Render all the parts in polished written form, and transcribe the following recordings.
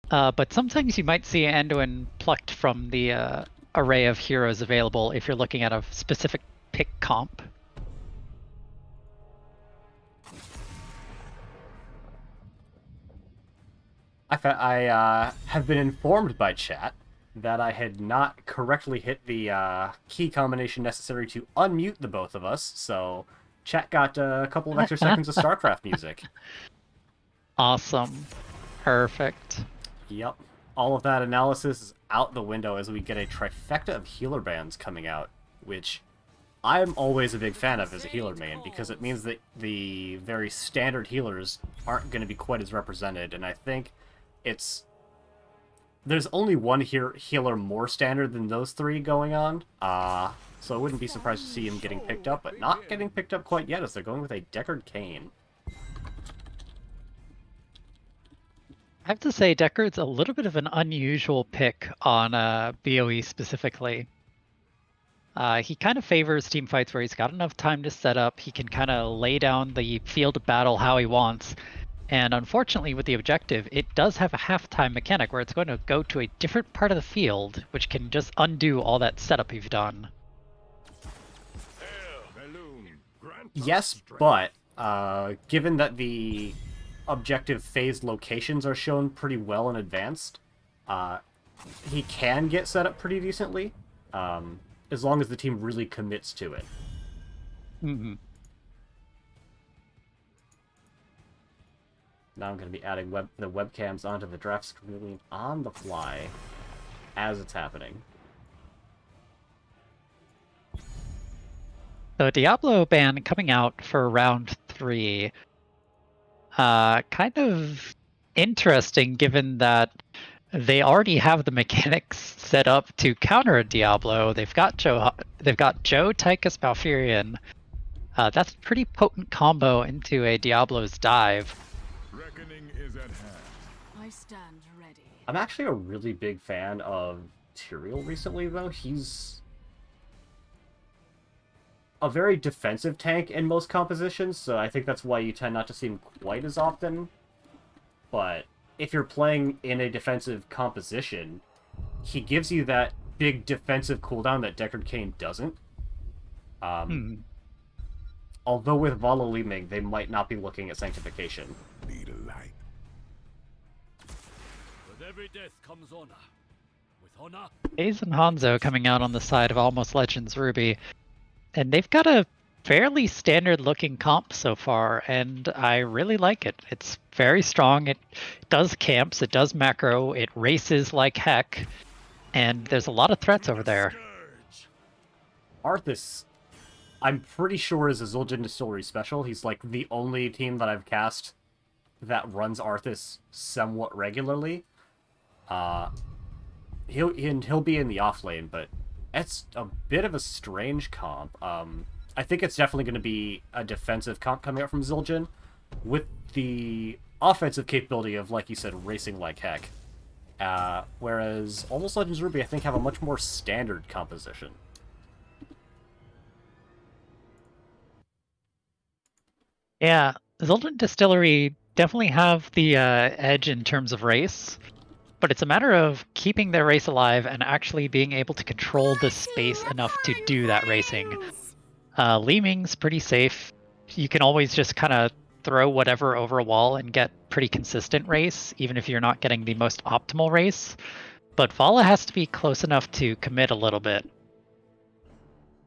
But sometimes you might see Anduin plucked from the array of heroes available if you're looking at a specific pick comp. I have been informed by chat that I had not correctly hit the key combination necessary to unmute the both of us, so chat got a couple of extra seconds of StarCraft music. Awesome. Perfect. Yep. All of that analysis is out the window as we get a trifecta of healer bands coming out, which I'm always a big fan of as a healer main, because it means that the very standard healers aren't going to be quite as represented, and I think it's... There's only one healer more standard than those three going on, so I wouldn't be surprised to see him getting picked up, but not getting picked up quite yet as they're going with a Deckard Cain. I have to say, Deckard's a little bit of an unusual pick on BOE specifically. He kind of favors team fights where he's got enough time to set up. He can kind of lay down the field of battle how he wants. And unfortunately, with the objective, it does have a halftime mechanic where it's going to go to a different part of the field, which can just undo all that setup you've done. Yes, but given that the objective phased locations are shown pretty well in advance, he can get set up pretty decently, as long as the team really commits to it. Mm-hmm. Now I'm going to be adding the webcams onto the draft screen on the fly as it's happening. So Diablo ban coming out for round 3. Kind of interesting given that they already have the mechanics set up to counter a Diablo. They've got Joe, Tychus, Malfurion. That's a pretty potent combo into a Diablo's dive. Reckoning is at hand. I stand ready. I'm actually a really big fan of Tyrael recently, though. He's a very defensive tank in most compositions, so I think that's why you tend not to see him quite as often. But if you're playing in a defensive composition, he gives you that big defensive cooldown that Deckard Cain doesn't. Although with Vala Liming, they might not be looking at Sanctification. Need a light. With every death comes honor. With honor. Aze and Hanzo coming out on the side of Almost Legends Ruby. And they've got a fairly standard looking comp so far, and I really like it. It's very strong. It does camps, it does macro, it races like heck, and there's a lot of threats over there. Arthas, I'm pretty sure, is a Zul'jin Distillery special. He's like the only team that I've cast that runs Arthas somewhat regularly. He'll be in the off lane, but it's a bit of a strange comp. I think it's definitely going to be a defensive comp coming out from Zul'jin, with the offensive capability of, like you said, racing like heck. Whereas Almost Legends Ruby, I think, have a much more standard composition. Yeah, Zul'jin Distillery definitely have the edge in terms of race, but it's a matter of keeping their race alive and actually being able to control the space enough to do that racing. Li Ming's pretty safe. You can always just kind of throw whatever over a wall and get pretty consistent race, even if you're not getting the most optimal race. But Vala has to be close enough to commit a little bit.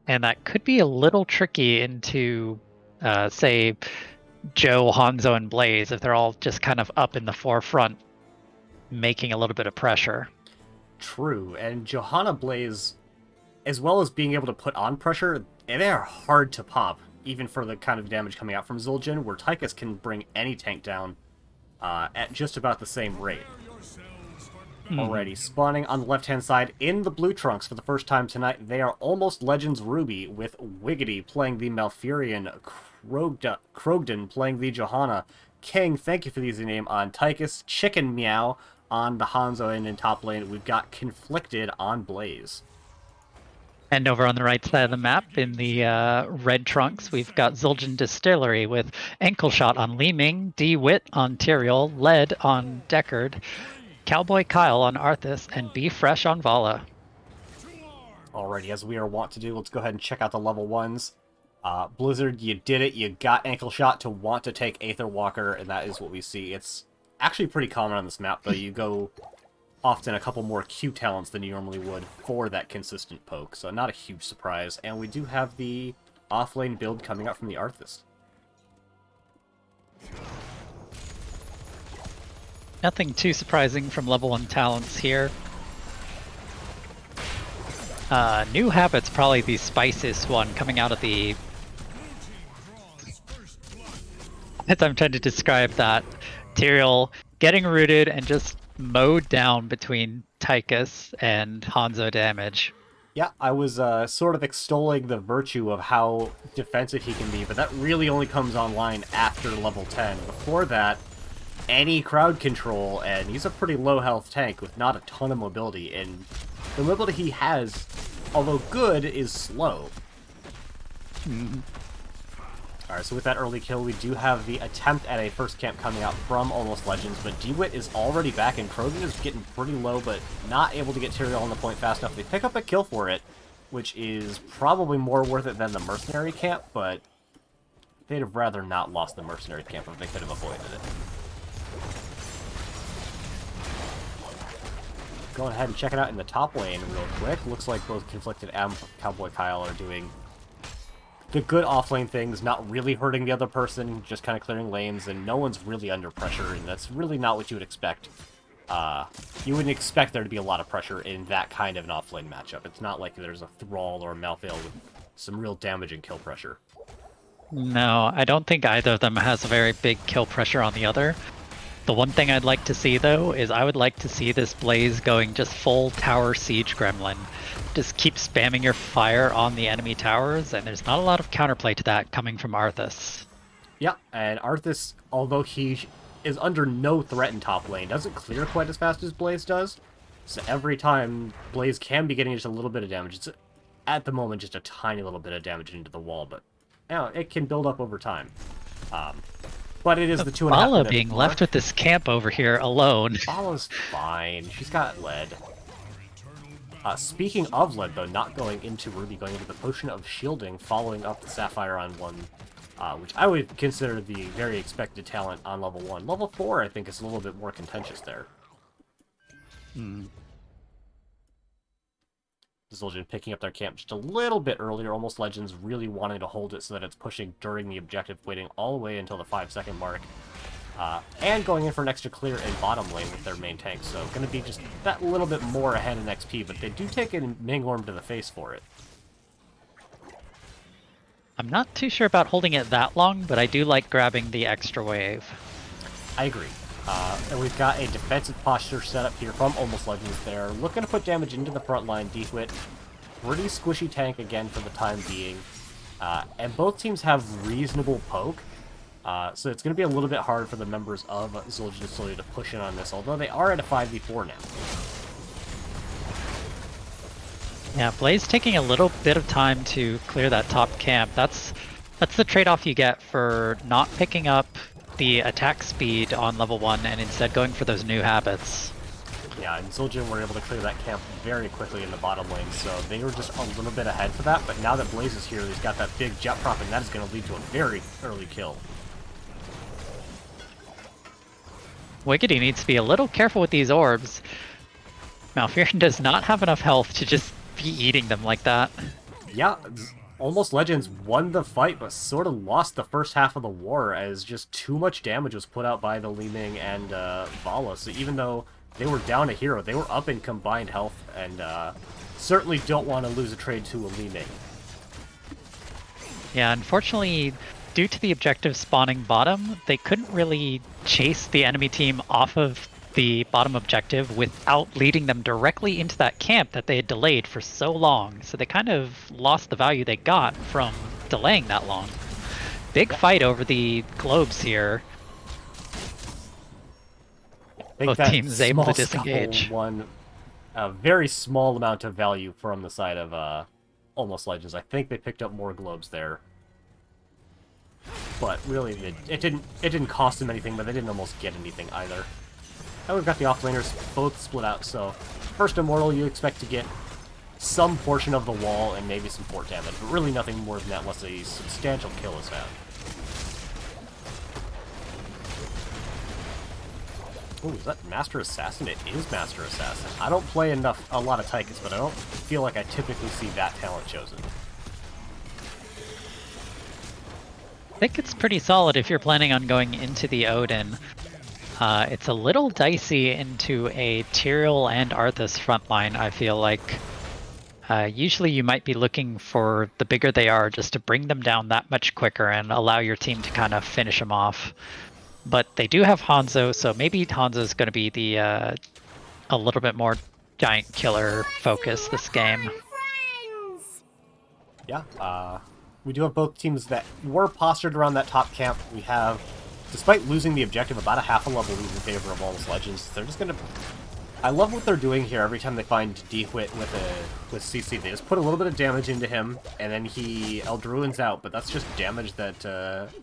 And that could be a little tricky into, say, Joe, Hanzo, and Blaze, if they're all just kind of up in the forefront, making a little bit of pressure. True, and Johanna Blaze, as well as being able to put on pressure, they are hard to pop, even for the kind of damage coming out from Zul'jin, where Tychus can bring any tank down at just about the same rate. Alrighty, spawning on the left-hand side in the blue trunks for the first time tonight, they are Almost Legends Ruby, with Wiggity playing the Malfurion, Krogden playing the Johanna, King, thank you for the easy name, on Tychus, Chicken Meow on the Hanzo, and in top lane we've got Conflicted on Blaze. And over on the right side of the map, in the red trunks, we've got Zul'jin Distillery with Ankle Shot on Li Ming, D-Wit on Tyrael, Lead on Deckard, Cowboy Kyle on Arthas and Be Fresh on Vala. Alrighty, as we are wont to do, let's go ahead and check out the level 1s. Blizzard, you did it. You got Ankle Shot to want to take Aether Walker, and that is what we see. It's actually pretty common on this map, though. You go often a couple more Q talents than you normally would for that consistent poke, so not a huge surprise. And we do have the off-lane build coming out from the Arthas. Nothing too surprising from level 1 talents here. New Habit's probably the spiciest one coming out of the... As I'm trying to describe that. Tyrael getting rooted and just mowed down between Tychus and Hanzo damage. Yeah, I was sort of extolling the virtue of how defensive he can be, but that really only comes online after level 10. Before that, any crowd control, and he's a pretty low health tank with not a ton of mobility, and the mobility he has, although good, is slow. Alright, so with that early kill, we do have the attempt at a first camp coming out from Almost Legends, but DeWitt is already back, and Krogan is getting pretty low, but not able to get Tyrael on the point fast enough. They pick up a kill for it, which is probably more worth it than the Mercenary camp, but they'd have rather not lost the Mercenary camp if they could have avoided it. Going ahead and check it out in the top lane real quick. Looks like both Conflicted and Cowboy Kyle are doing the good offlane things, not really hurting the other person, just kind of clearing lanes, and no one's really under pressure, and that's really not what you would expect. You wouldn't expect there to be a lot of pressure in that kind of an offlane matchup. It's not like there's a Thrall or a Malthael with some real damage and kill pressure. No, I don't think either of them has a very big kill pressure on the other. The one thing I'd like to see, though, is I would like to see this Blaze going just full tower siege gremlin. Just keep spamming your fire on the enemy towers, and there's not a lot of counterplay to that coming from Arthas. Yeah, and Arthas, although he is under no threat in top lane, doesn't clear quite as fast as Blaze does. So every time, Blaze can be getting just a little bit of damage. It's, at the moment, just a tiny little bit of damage into the wall, but you know, it can build up over time. But it is the 2.5 Vala being left with this camp over here alone. Vala's fine. She's got lead. Speaking of lead, though, not going into Ruby, going into the Potion of Shielding, following up the Sapphire on 1, which I would consider the very expected talent on level 1. Level 4, I think, is a little bit more contentious there. Zul'jin picking up their camp just a little bit earlier. Almost Legends really wanting to hold it so that it's pushing during the objective, waiting all the way until the 5-second mark. And going in for an extra clear in bottom lane with their main tank, so going to be just that little bit more ahead in XP, but they do take a Mingorm to the face for it. I'm not too sure about holding it that long, but I do like grabbing the extra wave. I agree. And we've got a defensive posture set up here from Almost Legends there. Looking to put damage into the front line. DeWitt, pretty squishy tank again for the time being. And both teams have reasonable poke. So it's going to be a little bit hard for the members of Zul'jin Distillery to push in on this, although they are at a 5v4 now. Yeah, Blaze taking a little bit of time to clear that top camp. That's the trade-off you get for not picking up the attack speed on level 1 and instead going for those new habits. Yeah, and Zul'jin were able to clear that camp very quickly in the bottom lane, so they were just a little bit ahead for that, but now that Blaze is here, he's got that big jet prop, and that is going to lead to a very early kill. Wiggity needs to be a little careful with these orbs. Malfurion does not have enough health to just be eating them like that. Yeah, Almost Legends won the fight, but sort of lost the first half of the war as just too much damage was put out by the Li Ming and Vala. So even though they were down a hero, they were up in combined health, and certainly don't want to lose a trade to a Li Ming. Yeah, unfortunately, due to the objective spawning bottom, they couldn't really chase the enemy team off of the bottom objective without leading them directly into that camp that they had delayed for so long. So they kind of lost the value they got from delaying that long. Big fight over the globes here. Both teams able to disengage. Won a very small amount of value from the side of Almost Legends. I think they picked up more globes there. But really, it didn't cost them anything, but they didn't almost get anything either. And we've got the offlaners both split out, so first Immortal you expect to get some portion of the wall and maybe some fort damage, but really nothing more than that unless a substantial kill is found. Oh, is that Master Assassin? It is Master Assassin. I don't play a lot of Tychus, but I don't feel like I typically see that talent chosen. I think it's pretty solid if you're planning on going into the Odin. It's a little dicey into a Tyrael and Arthas frontline, I feel like. Usually you might be looking for the bigger they are just to bring them down that much quicker and allow your team to kind of finish them off. But they do have Hanzo, so maybe Hanzo's going to be the a little bit more giant killer focus this game. Yeah, we do have both teams that were postured around that top camp. We have, despite losing the objective, about a half a level lead in favor of Almost Legends. They're just going to... I love what they're doing here every time they find Dewit with CC. They just put a little bit of damage into him, and then he Eldruin's out, but that's just damage that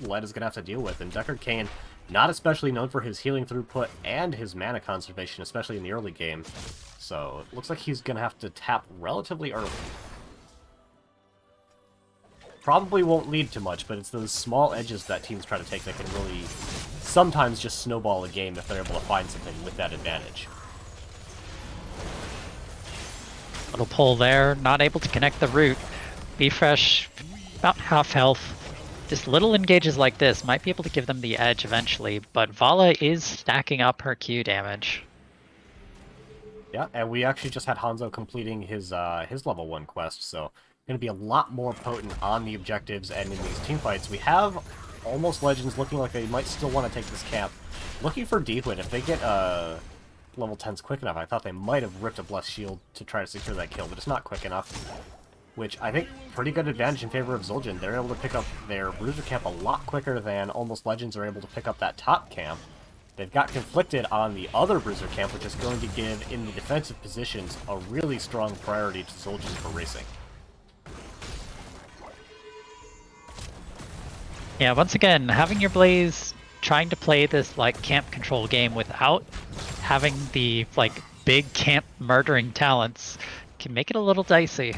Led is going to have to deal with. And Deckard Cain, not especially known for his healing throughput and his mana conservation, especially in the early game. So it looks like he's going to have to tap relatively early. Probably won't lead to much, but it's those small edges that teams try to take that can really sometimes just snowball a game if they're able to find something with that advantage. Little pull there, not able to connect the root. Be Fresh, about half health. Just little engages like this might be able to give them the edge eventually, but Vala is stacking up her Q damage. Yeah, and we actually just had Hanzo completing his level 1 quest, so going to be a lot more potent on the objectives and in these team fights. We have Almost Legends looking like they might still want to take this camp. Looking for Dewit. If they get level 10s quick enough, I thought they might have ripped a Blessed Shield to try to secure that kill, but it's not quick enough. Which I think pretty good advantage in favor of Zul'jin. They're able to pick up their Bruiser camp a lot quicker than Almost Legends are able to pick up that top camp. They've got conflicted on the other Bruiser camp, which is going to give, in the defensive positions, a really strong priority to Zul'jin for racing. Yeah, once again, having your Blaze trying to play this like camp control game without having the like big camp murdering talents can make it a little dicey.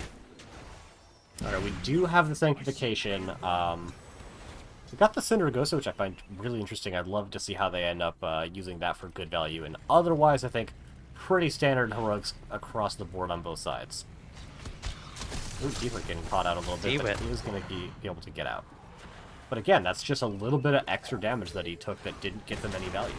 Alright, we do have the Sanctification. We got the Cindergosa, which I find really interesting. I'd love to see how they end up using that for good value. And otherwise, I think pretty standard heroics across the board on both sides. Ooh, Dewit getting caught out a little bit, but he is going to be able to get out. But again, that's just a little bit of extra damage that he took that didn't get them any value.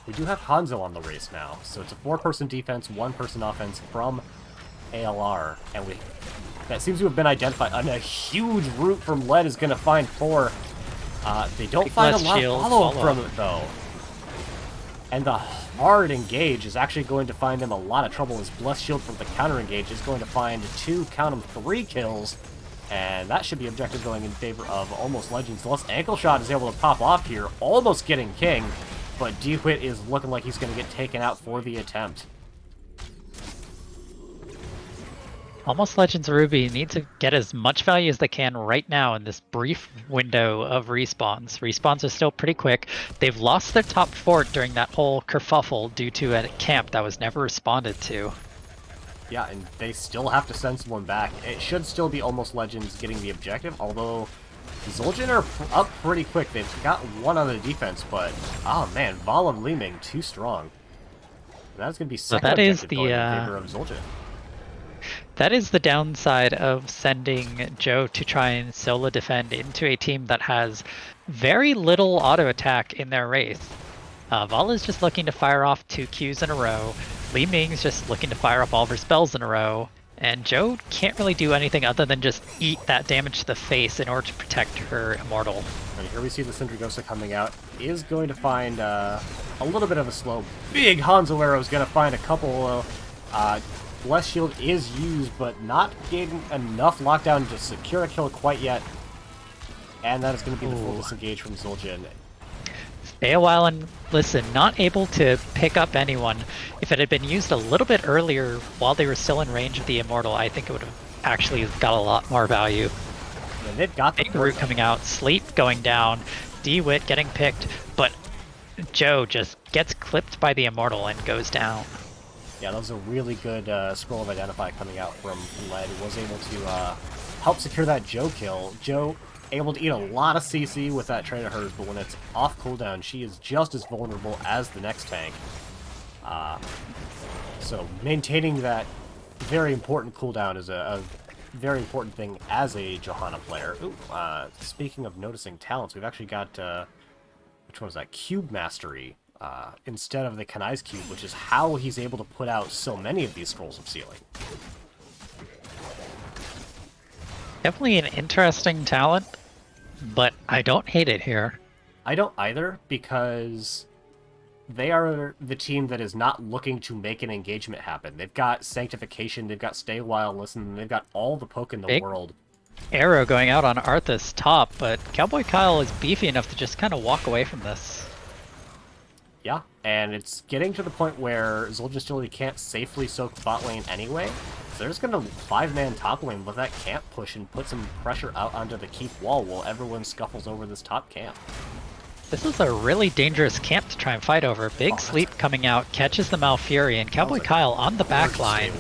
We do have Hanzo on the race now, so it's a 4-person defense, 1-person offense from ALR, and that seems to have been identified. And a huge root from Led is going to find 4. They don't find a lot of follow-up from it, though. And the hard engage is actually going to find him a lot of trouble. His Blessed Shield from the counter engage is going to find 2, count them, 3 kills. And that should be objective going in favor of Almost Legends. Unless Ankle Shot is able to pop off here, almost getting King. But Dewit is looking like he's going to get taken out for the attempt. Almost Legends Ruby need to get as much value as they can right now in this brief window of respawns. Respawns are still pretty quick. They've lost their top fort during that whole kerfuffle due to a camp that was never responded to. Yeah, and they still have to send someone back. It should still be Almost Legends getting the objective, although Zul'jin are up pretty quick. They've got 1 on the defense, but oh man, Vala Leeming too strong. That's going to be second objective going in favor of Zul'jin. That is the downside of sending Joe to try and solo defend into a team that has very little auto attack in their race. Vala's just looking to fire off 2 Qs in a row. Li Ming's just looking to fire off all of her spells in a row. And Joe can't really do anything other than just eat that damage to the face in order to protect her Immortal. And here we see the Cindergosa coming out. Is going to find a little bit of a slow. Big Hanzo arrow is going to find a couple. Blessed Shield is used, but not getting enough lockdown to secure a kill quite yet. And that is going to be the full disengage from Zul'jin. Stay a while and listen, not able to pick up anyone. If it had been used a little bit earlier while they were still in range of the Immortal, I think it would have actually got a lot more value. And they've got the Big root coming out, Sleep going down, DeWitt getting picked, but Joe just gets clipped by the Immortal and goes down. Yeah, that was a really good scroll of Identify coming out from Led. Was able to help secure that Joe kill. Joe able to eat a lot of CC with that trade of hers, but when it's off cooldown, she is just as vulnerable as the next tank. So maintaining that very important cooldown is a very important thing as a Johanna player. Ooh, speaking of noticing talents, we've actually got, which one was that? Cube Mastery, instead of the Kanai's Cube, which is how he's able to put out so many of these Scrolls of Sealing. Definitely an interesting talent, but I don't hate it here. I don't either, because they are the team that is not looking to make an engagement happen. They've got Sanctification, they've got Stay While Listen, they've got all the poke in the world. Arrow going out on Arthas top, but Cowboy Kyle is beefy enough to just kind of walk away from this. Yeah, and it's getting to the point where Zul'jin Distillery can't safely soak bot lane anyway. So they're just going to 5-man top lane with that camp push and put some pressure out onto the keep wall while everyone scuffles over this top camp. This is a really dangerous camp to try and fight over. Big Sleep coming out, catches the Malfury, and Cowboy Kyle on the back line.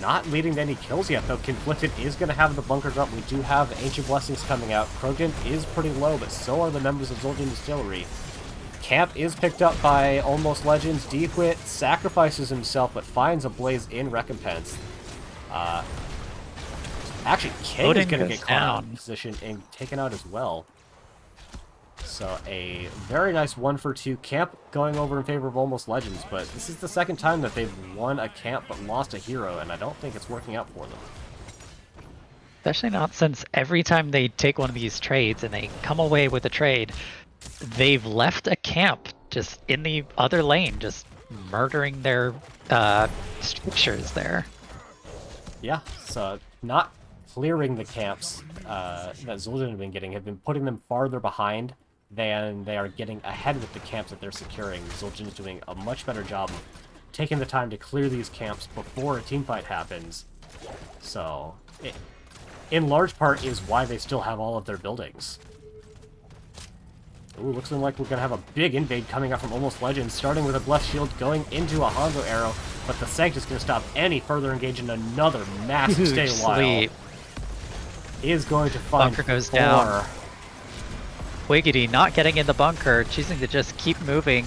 Not leading to any kills yet, though. Conflicted is going to have the bunkers up. We do have Ancient Blessings coming out. Krogan is pretty low, but so are the members of Zul'jin Distillery. Camp is picked up by Almost Legends. DeWitt sacrifices himself, but finds a Blaze in recompense. Actually, King is going to get caught out of position and taken out as well. So a very nice 1-for-2 camp going over in favor of Almost Legends, but this is the second time that they've won a camp but lost a hero, and I don't think it's working out for them. Especially not since every time they take one of these trades and they come away with a trade, they've left a camp just in the other lane, just murdering their structures there. Yeah, so not clearing the camps that Zul'jin have been putting them farther behind than they are getting ahead with the camps that they're securing. Zul'jin is doing a much better job of taking the time to clear these camps before a teamfight happens. So, it, in large part, is why they still have all of their buildings. Ooh, looks like we're going to have a big invade coming up from Almost Legends, starting with a Blessed Shield, going into a Hanzo Arrow, but the Sanct is going to stop any further engage in another massive Stay While. Is going to find bunker goes down. Wiggity not getting in the bunker, choosing to just keep moving.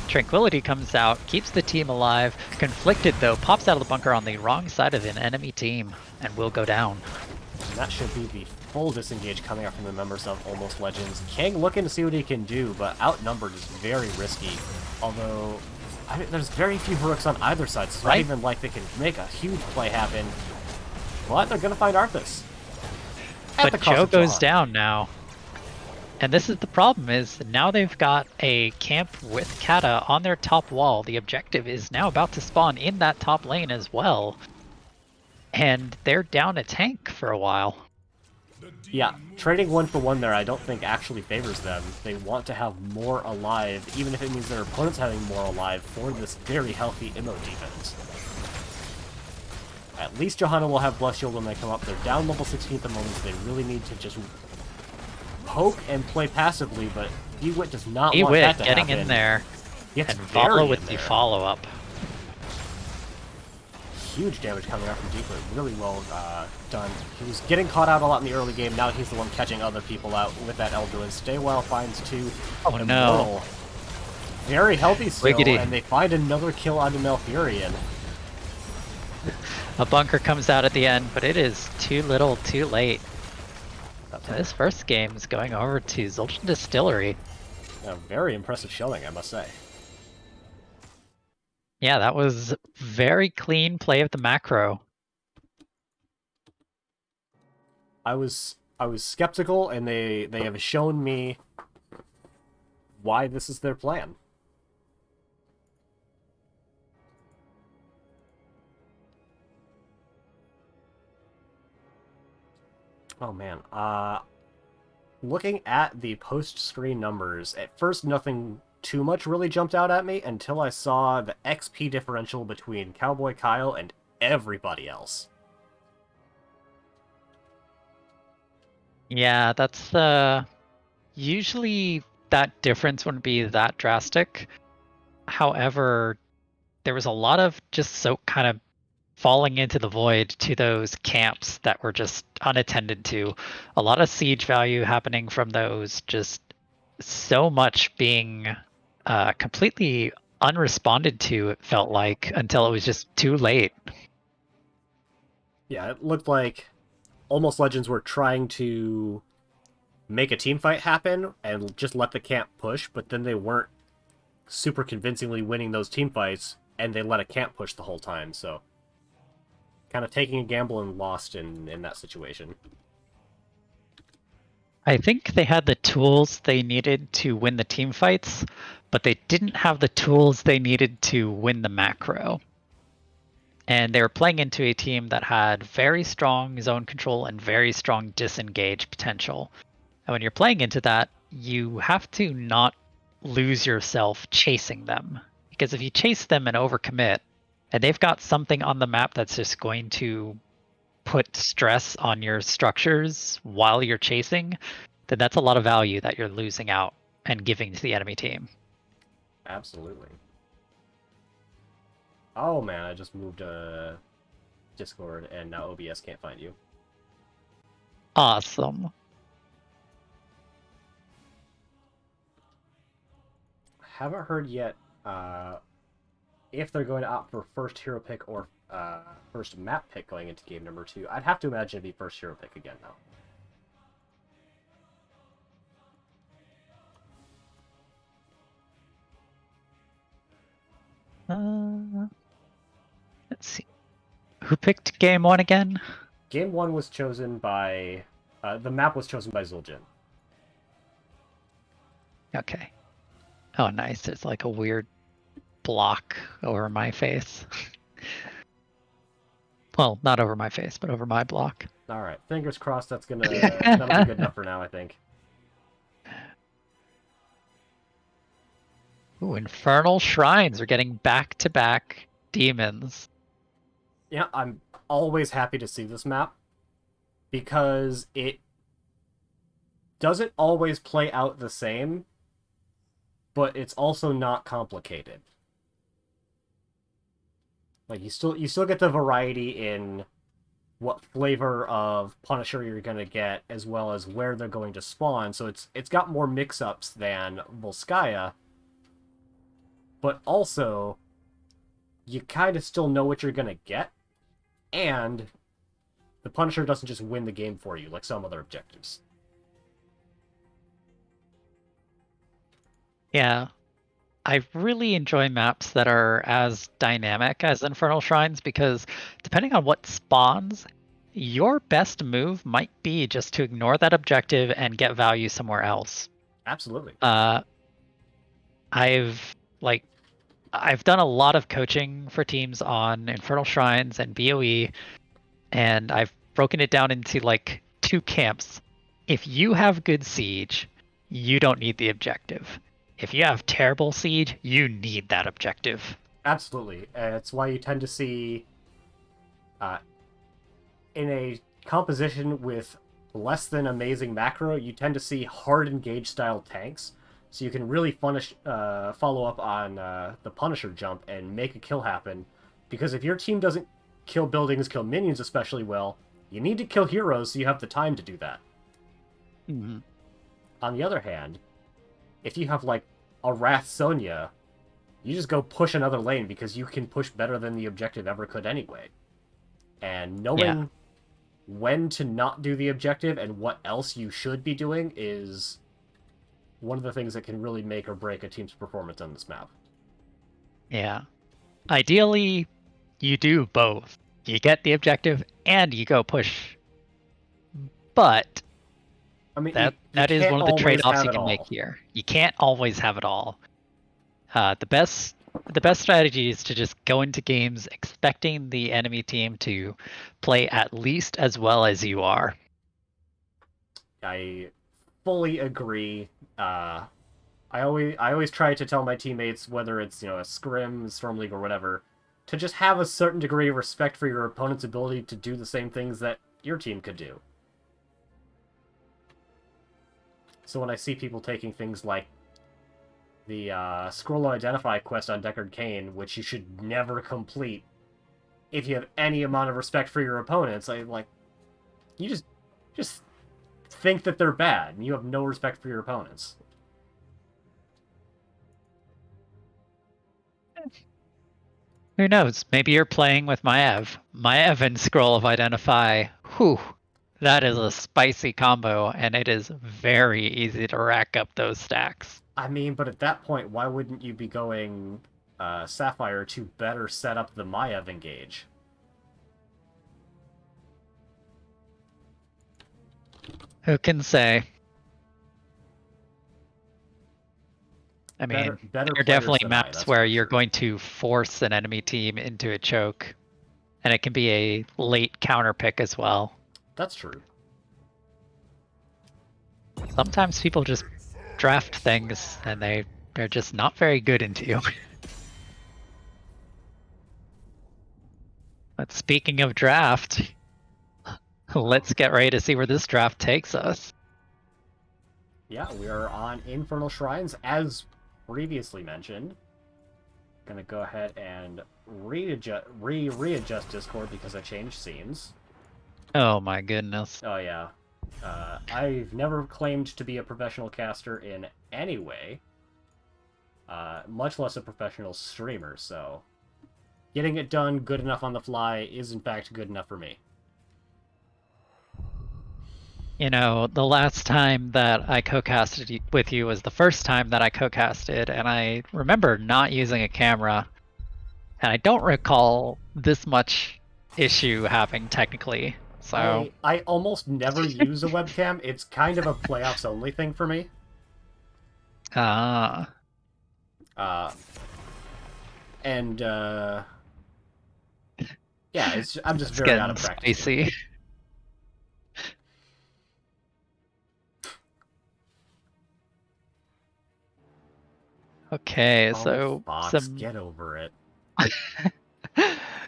Tranquility comes out, keeps the team alive. Conflicted, though, pops out of the bunker on the wrong side of an enemy team and will go down. And that should be the full disengage coming out from the members of Almost Legends. King looking to see what he can do, but outnumbered is very risky. Although, there's very few heroics on either side, so it's not even like they can make a huge play happen. But they're going to find Arthas. But Joe goes down now. And this is the problem, is now they've got a camp with Kata on their top wall. The objective is now about to spawn in that top lane as well. And they're down a tank for a while. Yeah, trading 1-for-1 there I don't think actually favors them. They want to have more alive, even if it means their opponents having more alive for this very healthy Immo defense. At least Johanna will have Blessed Shield when they come up. They're down level 16 at the moment, so they really need to just poke and play passively, but DeWitt does not want that to getting happen. In there and follow with the follow-up. Huge damage coming out from DeWitt, really well done. He was getting caught out a lot in the early game, now he's the one catching other people out with that Elduin. Stay While finds 2. Oh no. Very healthy still, Wiggity. And they find another kill onto Malfurion. A bunker comes out at the end, but it is too little, too late. This first game is going over to Zul'jin Distillery. A very impressive showing, I must say. Yeah, that was very clean play of the macro. I was skeptical, and they have shown me why this is their plan. Oh man, looking at the post-screen numbers, at first nothing too much really jumped out at me until I saw the XP differential between Cowboy Kyle and everybody else. Yeah, that's usually that difference wouldn't be that drastic. However, there was a lot of just so kind of falling into the void to those camps that were just unattended to. A lot of siege value happening from those, just so much being completely unresponded to, it felt like, until it was just too late. Yeah, it looked like Almost Legends were trying to make a team fight happen and just let the camp push, but then they weren't super convincingly winning those team fights, and they let a camp push the whole time, so kind of taking a gamble and lost in that situation. I think they had the tools they needed to win the team fights, but they didn't have the tools they needed to win the macro. And they were playing into a team that had very strong zone control and very strong disengage potential. And when you're playing into that, you have to not lose yourself chasing them. Because if you chase them and overcommit, and they've got something on the map that's just going to put stress on your structures while you're chasing, then that's a lot of value that you're losing out and giving to the enemy team. Absolutely. Oh man, I just moved Discord, and now OBS can't find you. Awesome. Haven't heard yet if they're going to opt for first hero pick or first map pick going into game number 2. I'd have to imagine it'd be first hero pick again, though. Let's see. Who picked game 1 again? Game 1 was chosen by... the map was chosen by Zul'jin. Okay. Oh, nice. There's like a weird block over my face. Well, not over my face, but over my block. Alright, fingers crossed that'll be good enough for now, I think. Ooh, Infernal Shrines are getting back-to-back demons. Yeah, I'm always happy to see this map, because it doesn't always play out the same, but it's also not complicated. Like, you still get the variety in what flavor of Punisher you're going to get, as well as where they're going to spawn, so it's got more mix-ups than Volskaya, but also you kind of still know what you're going to get, and the Punisher doesn't just win the game for you like some other objectives. Yeah. I really enjoy maps that are as dynamic as Infernal Shrines, because depending on what spawns, your best move might be just to ignore that objective and get value somewhere else. Absolutely. I've done a lot of coaching for teams on Infernal Shrines and BOE, and I've broken it down into like 2 camps. If you have good siege, you don't need the objective. If you have terrible siege, you need that objective. Absolutely. It's why you tend to see, in a composition with less than amazing macro, you tend to see hard engage style tanks, so you can really follow up on the Punisher jump and make a kill happen. Because if your team doesn't kill buildings, kill minions especially well, you need to kill heroes so you have the time to do that. Mm-hmm. On the other hand, if you have like a Wrath Sonya, you just go push another lane because you can push better than the objective ever could anyway. And knowing when to not do the objective and what else you should be doing is one of the things that can really make or break a team's performance on this map. Yeah. Ideally, you do both. You get the objective and you go push. But I mean, that is one of the trade-offs you can all. make here. You can't always have it all. The best strategy is to just go into games expecting the enemy team to play at least as well as you are. I fully agree. I always try to tell my teammates, whether it's a scrim, storm league, or whatever, to just have a certain degree of respect for your opponent's ability to do the same things that your team could do. So when I see people taking things like the Scroll Identify quest on Deckard Cain, which you should never complete if you have any amount of respect for your opponents, you just think that they're bad, and you have no respect for your opponents. Who knows? Maybe you're playing with Maev. Maev and Scroll of Identify. Whew. That is a spicy combo, and it is very easy to rack up those stacks. I mean, but at that point, why wouldn't you be going Sapphire to better set up the Maev engage? Who can say? I mean, better there are players definitely than I, maps that's where for you're sure. going to force an enemy team into a choke, and it can be a late counter pick as well. That's true. Sometimes people just draft things and they're just not very good into you. But speaking of draft, let's get ready to see where this draft takes us. Yeah, we are on Infernal Shrines, as previously mentioned. Gonna go ahead and readjust Discord because I changed scenes. Oh my goodness. Oh yeah. I've never claimed to be a professional caster in any way, much less a professional streamer, so getting it done good enough on the fly is in fact good enough for me. You know, the last time that I co-casted with you was the first time that I co-casted, and I remember not using a camera, and I don't recall this much issue happening technically. So I almost never use a webcam. It's kind of a playoffs only thing for me. ah, And yeah, I'm just it's very out getting of practice. spicy. Okay, so Fox, get over it.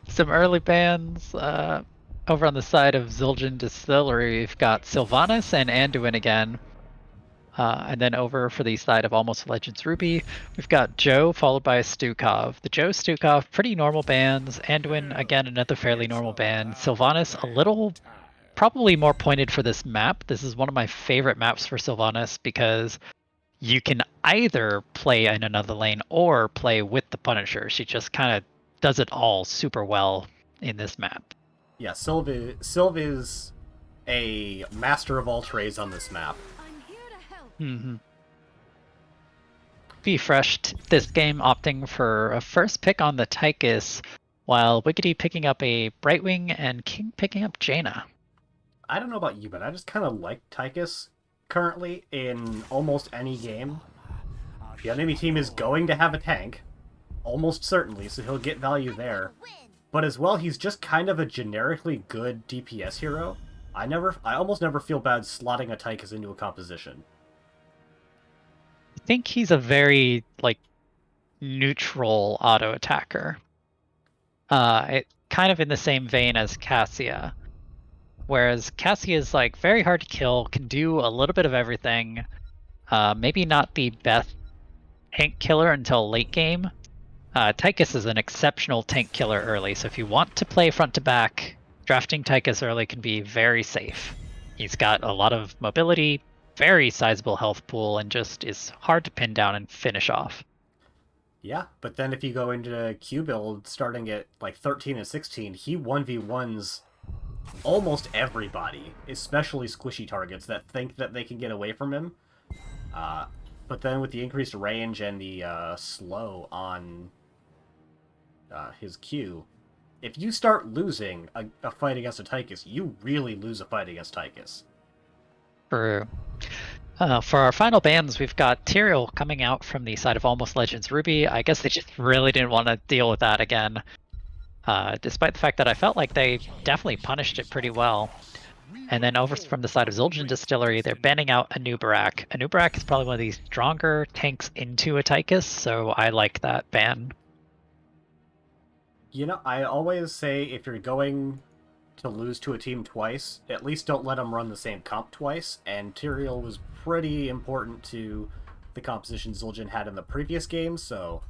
some early bans. Over on the side of Zul'jin Distillery, we've got Sylvanas and Anduin again. And then over for the side of Almost Legends Ruby, we've got Joe followed by Stukov. The Joe Stukov, pretty normal bans. Anduin, again, another fairly normal ban. Sylvanas, a little probably more pointed for this map. This is one of my favorite maps for Sylvanas because you can either play in another lane or play with the Punisher. She just kind of does it all super well in this map. Yeah, Sylv is a master of all trades on this map. I'm here to help. Mm-hmm. Refreshed this game, opting for a first pick on the Tychus, while Wiggity picking up a Brightwing and King picking up Jaina. I don't know about you, but I just kind of like Tychus currently in almost any game. The enemy team is going to have a tank, almost certainly, so he'll get value there. But as well, he's just kind of a generically good DPS hero. I almost never feel bad slotting a Tychus into a composition. I think he's a very neutral auto attacker. It kind of in the same vein as Cassia. Whereas Cassia is very hard to kill, can do a little bit of everything. Maybe not the best tank killer until late game. Tychus is an exceptional tank killer early, so if you want to play front to back, drafting Tychus early can be very safe. He's got a lot of mobility, very sizable health pool, and just is hard to pin down and finish off. Yeah, but then if you go into Q build starting at 13 and 16, he 1v1s almost everybody, especially squishy targets that think that they can get away from him. But then with the increased range and the slow on his Q, if you start losing a fight against a Tychus, you really lose a fight against Tychus. True. For our final bans, we've got Tyrael coming out from the side of Almost Legends Ruby. I guess they just really didn't want to deal with that again. Despite the fact that I felt like they definitely punished it pretty well. And then over from the side of Zul'jin Distillery, they're banning out Anubarak. Anubarak is probably one of the stronger tanks into a Tychus, so I like that ban. You know, I always say if you're going to lose to a team twice, at least don't let them run the same comp twice, and Tyrael was pretty important to the composition Zul'jin had in the previous game, so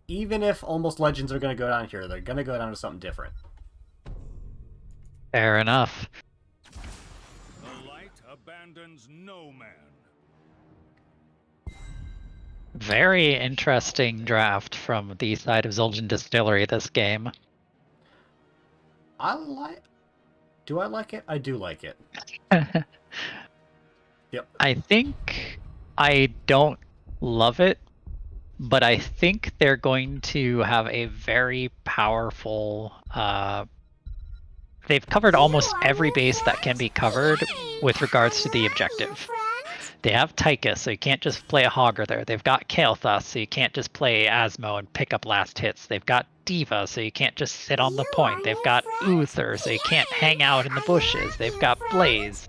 even if almost legends are going to go down here, they're going to go down to something different. Fair enough. The light abandons no man. Very interesting draft from the side of Zul'jin Distillery this game. Do I like it? I do like it. Yep. I think I don't love it, but I think they're going to have a very powerful. They've covered almost every base that can be covered with regards to the objective. They have Tychus, so you can't just play a Hogger there. They've got Kael'thas, so you can't just play Asmo and pick up last hits. They've got D.Va, so you can't just sit on the point. They've got Uther, so you can't hang out in the bushes. They've got Blaze.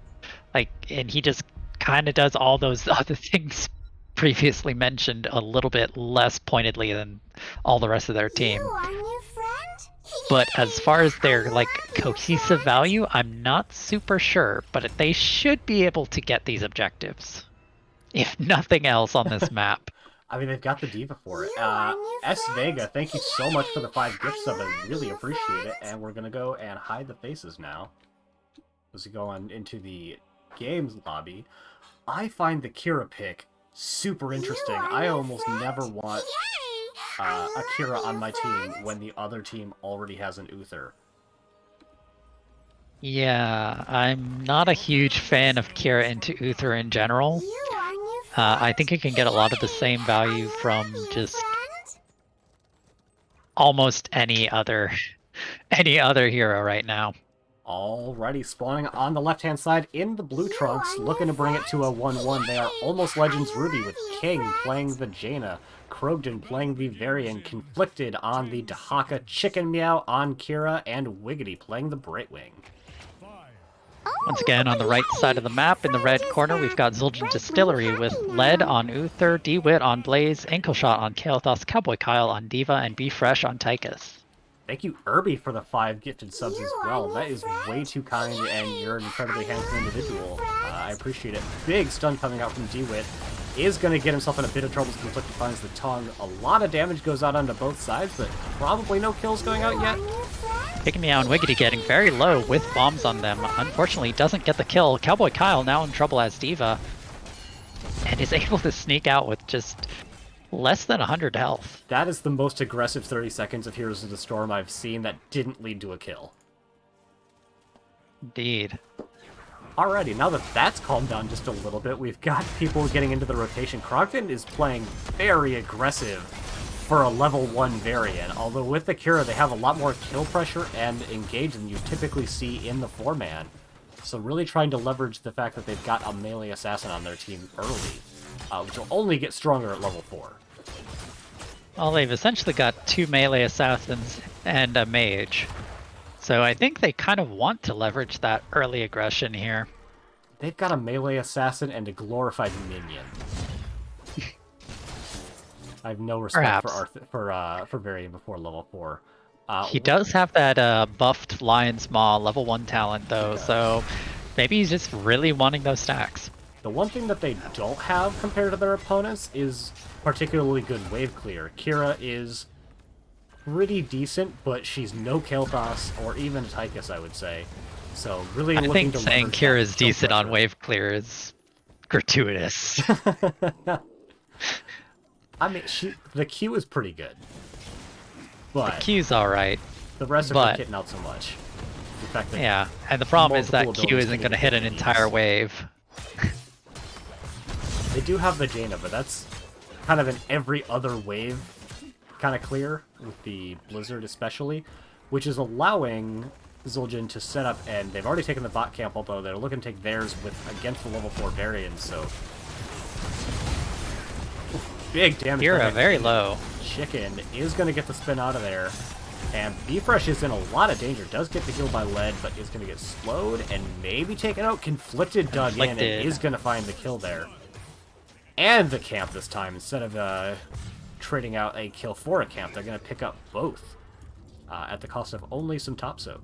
And he just kind of does all those other things previously mentioned a little bit less pointedly than all the rest of their team. But as far as their cohesive value, I'm not super sure, but they should be able to get these objectives, if nothing else on this map. I mean, they've got the D.Va for it. S. Vega, thank you so much for the 5 gift sub. I really appreciate it. And we're going to go and hide the faces now. As we go on into the games lobby. I find the Kira pick super interesting. I almost never want a Kira on my team when the other team already has an Uther. Yeah, I'm not a huge fan of Kira into Uther in general. I think you can get a lot of the same value from just almost any other hero right now. Alrighty, spawning on the left-hand side in the blue trunks, looking to bring it to a 1-1. They are almost Legends Ruby with King playing the Jaina, Krogden playing the Varian, Conflicted on the Dahaka, Chicken Meow on Kira, and Wiggity playing the Brightwing. Once again, on the right side of the map, in the red corner, we've got Zul'jin Distillery with Lead on Uther, D-Wit on Blaze, Ankle-Shot on Kael'thas, Cowboy Kyle on D.Va, and Be Fresh on Tychus. Thank you, Irby, for the 5 gifted subs as well. That is way too kind, and you're an incredibly handsome individual. I appreciate it. Big stun coming out from D-Wit. Is going to get himself in a bit of trouble as Conflicted finds the tongue. A lot of damage goes out onto both sides, but probably no kills going out yet. Chicken Meow and Wiggity getting very low with bombs on them. Unfortunately, doesn't get the kill. Cowboy Kyle now in trouble as D.Va, and is able to sneak out with just less than 100 health. That is the most aggressive 30 seconds of Heroes of the Storm I've seen that didn't lead to a kill. Indeed. Alrighty, now that that's calmed down just a little bit, we've got people getting into the rotation. Krogden is playing very aggressive for a level 1 Varian, although with the Kira they have a lot more kill pressure and engage than you typically see in the 4-man. So really trying to leverage the fact that they've got a melee assassin on their team early, which will only get stronger at level 4. Well, they've essentially got 2 melee assassins and a mage. So I think they kind of want to leverage that early aggression here. They've got a melee assassin and a glorified minion. I have no respect for Varian before level 4. He does have that buffed Lion's Maw level 1 talent though, so maybe he's just really wanting those stacks. The one thing that they don't have compared to their opponents is particularly good wave clear. Kira is pretty decent, but she's no Kael'thas or even Tychus, I would say. So really looking to saying Kira is decent on wave clear is gratuitous. I mean, the Q is pretty good. But the Q's alright. The rest of her kit not so much. The fact that yeah, and the problem is that Q isn't going to hit an entire wave. They do have the Jaina, but that's kind of an every other wave kind of clear, with the Blizzard especially, which is allowing Zul'jin to set up, and they've already taken the bot camp, although they're looking to take theirs against the level 4 Varians, so... Big damage. Kira very low. Chicken is going to get the spin out of there, and B-Fresh is in a lot of danger. Does get the heal by Lead, but is going to get slowed and maybe taken out. Conflicted dug in and is going to find the kill there. And the camp this time, instead of trading out a kill for a camp, they're going to pick up both at the cost of only some top soak.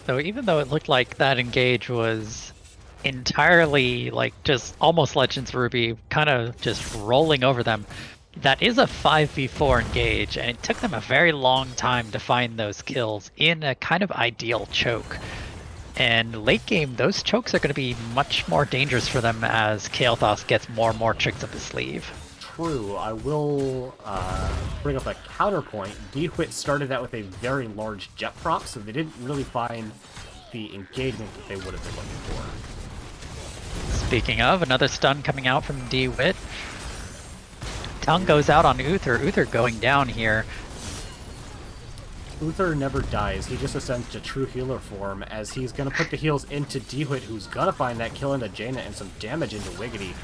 So even though it looked like that engage was entirely like just almost Legends Ruby, kind of just rolling over them, that is a 5v4 engage, and it took them a very long time to find those kills in a kind of ideal choke. And late game, those chokes are going to be much more dangerous for them as Kael'thas gets more and more tricks up his sleeve. True. I will bring up a counterpoint. iwth started out with a very large jet prop, so they didn't really find the engagement that they would have been looking for. Speaking of, another stun coming out from iwth. Tongue goes out on Uther. Uther going down here. Uther never dies. He just ascends to true healer form, as he's going to put the heals into iwth, who's going to find that kill into Jaina and some damage into Wiggity,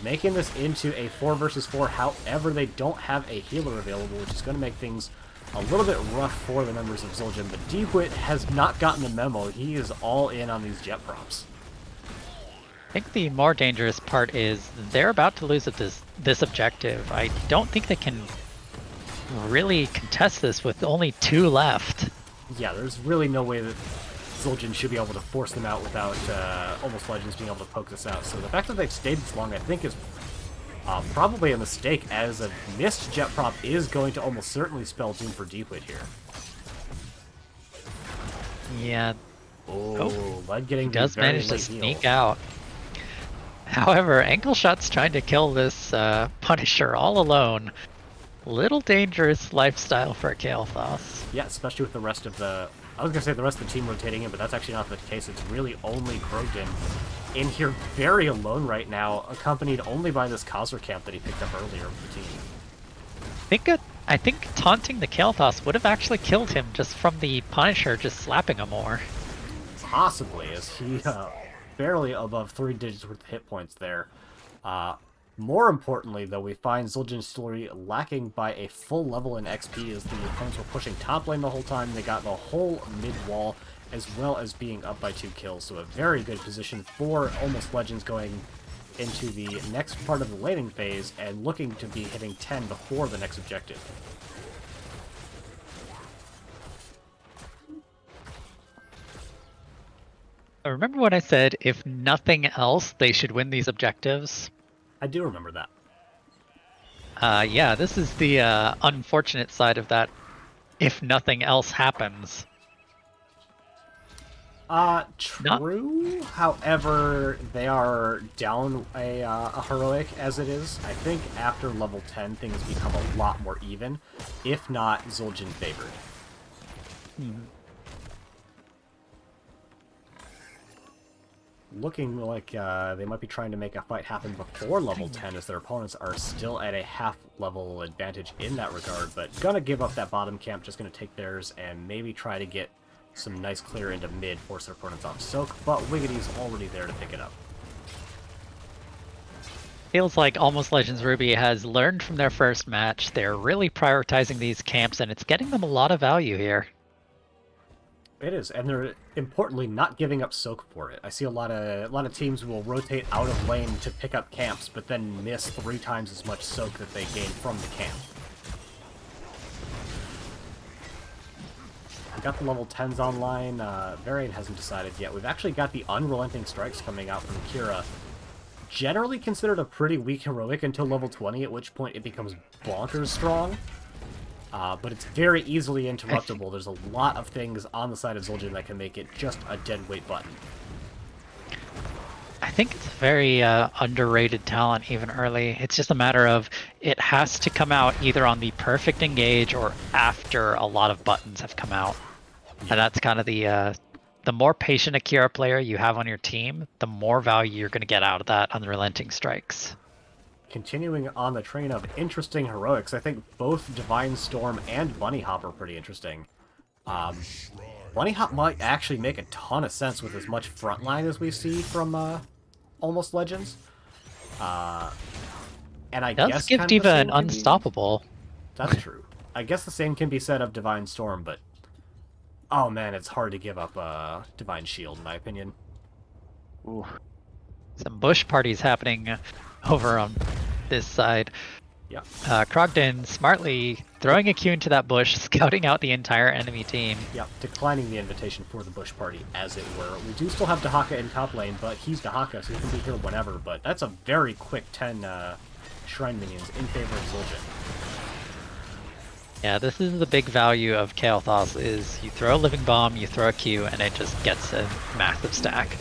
making this into a 4 versus 4. However, they don't have a healer available, which is going to make things a little bit rough for the members of Zul'jin, but iwth has not gotten the memo. He is all in on these jet props. I think the more dangerous part is they're about to lose at this objective. I don't think they can really contest this with only 2 left. Yeah, there's really no way that Zul'jin should be able to force them out without Almost Legends being able to poke this out. So the fact that they've stayed this long, I think, is probably a mistake, as a missed jet prop is going to almost certainly spell doom for iwth here. Yeah, Led getting does very manage to late sneak heal. out. However, Ankle Shot's trying to kill this Punisher all alone. Little dangerous lifestyle for Kael'thas. Yeah, especially with the rest of the... I was going to say the rest of the team rotating in, but that's actually not the case. It's really only Krogden in here very alone right now, accompanied only by this Khazra camp that he picked up earlier with the team. I think taunting the Kael'thas would have actually killed him just from the Punisher just slapping him more. Possibly, as he barely above 3 digits worth of hit points there. More importantly, though, we find Zul'jin's story lacking by a full level in XP, as the opponents were pushing top lane the whole time. They got the whole mid wall, as well as being up by 2 kills. So a very good position for Almost Legends going into the next part of the laning phase, and looking to be hitting 10 before the next objective. Remember when I said, if nothing else, they should win these objectives? I do remember that. Yeah, this is the unfortunate side of that, if nothing else happens. True. However, they are down a heroic as it is. I think after level 10, things become a lot more even, if not Zul'jin favored. Looking like they might be trying to make a fight happen before level 10, as their opponents are still at a half-level advantage in that regard, but gonna give up that bottom camp, just gonna take theirs, and maybe try to get some nice clear into mid, force their opponents off soak, but Wiggity's already there to pick it up. Feels like Almost Legends Ruby has learned from their first match. They're really prioritizing these camps, and it's getting them a lot of value here. It is, and they're importantly not giving up soak for it. I see a lot of teams will rotate out of lane to pick up camps, but then miss 3 times as much soak that they gain from the camp. We got the level 10s online. Varian hasn't decided yet. We've actually got the Unrelenting Strikes coming out from Kira. Generally considered a pretty weak heroic until level 20, at which point it becomes bonkers strong. But it's very easily interruptible. There's a lot of things on the side of Zul'jin that can make it just a dead weight button. I think it's a very underrated talent even early. It's just a matter of it has to come out either on the perfect engage or after a lot of buttons have come out. And that's kind of the more patient a Kira player you have on your team, the more value you're going to get out of that Unrelenting Strikes. Continuing on the train of interesting heroics, I think both Divine Storm and Bunny Hop are pretty interesting. Bunny Hop might actually make a ton of sense with as much frontline as we see from Almost Legends. And I Does guess give kind of Diva the an same can be- unstoppable. That's true. I guess the same can be said of Divine Storm, but oh man, it's hard to give up Divine Shield, in my opinion. Ooh. Some bush parties happening over on this side. Yep. Krogden smartly throwing a Q into that bush, scouting out the entire enemy team. Yep, declining the invitation for the Bush Party, as it were. We do still have Dahaka in top lane, but he's Dahaka, so he can be here whenever. But that's a very quick 10 Shrine Minions in favor of Zul'jin. Yeah, this is the big value of Kael'thas, is you throw a Living Bomb, you throw a Q, and it just gets a massive stack.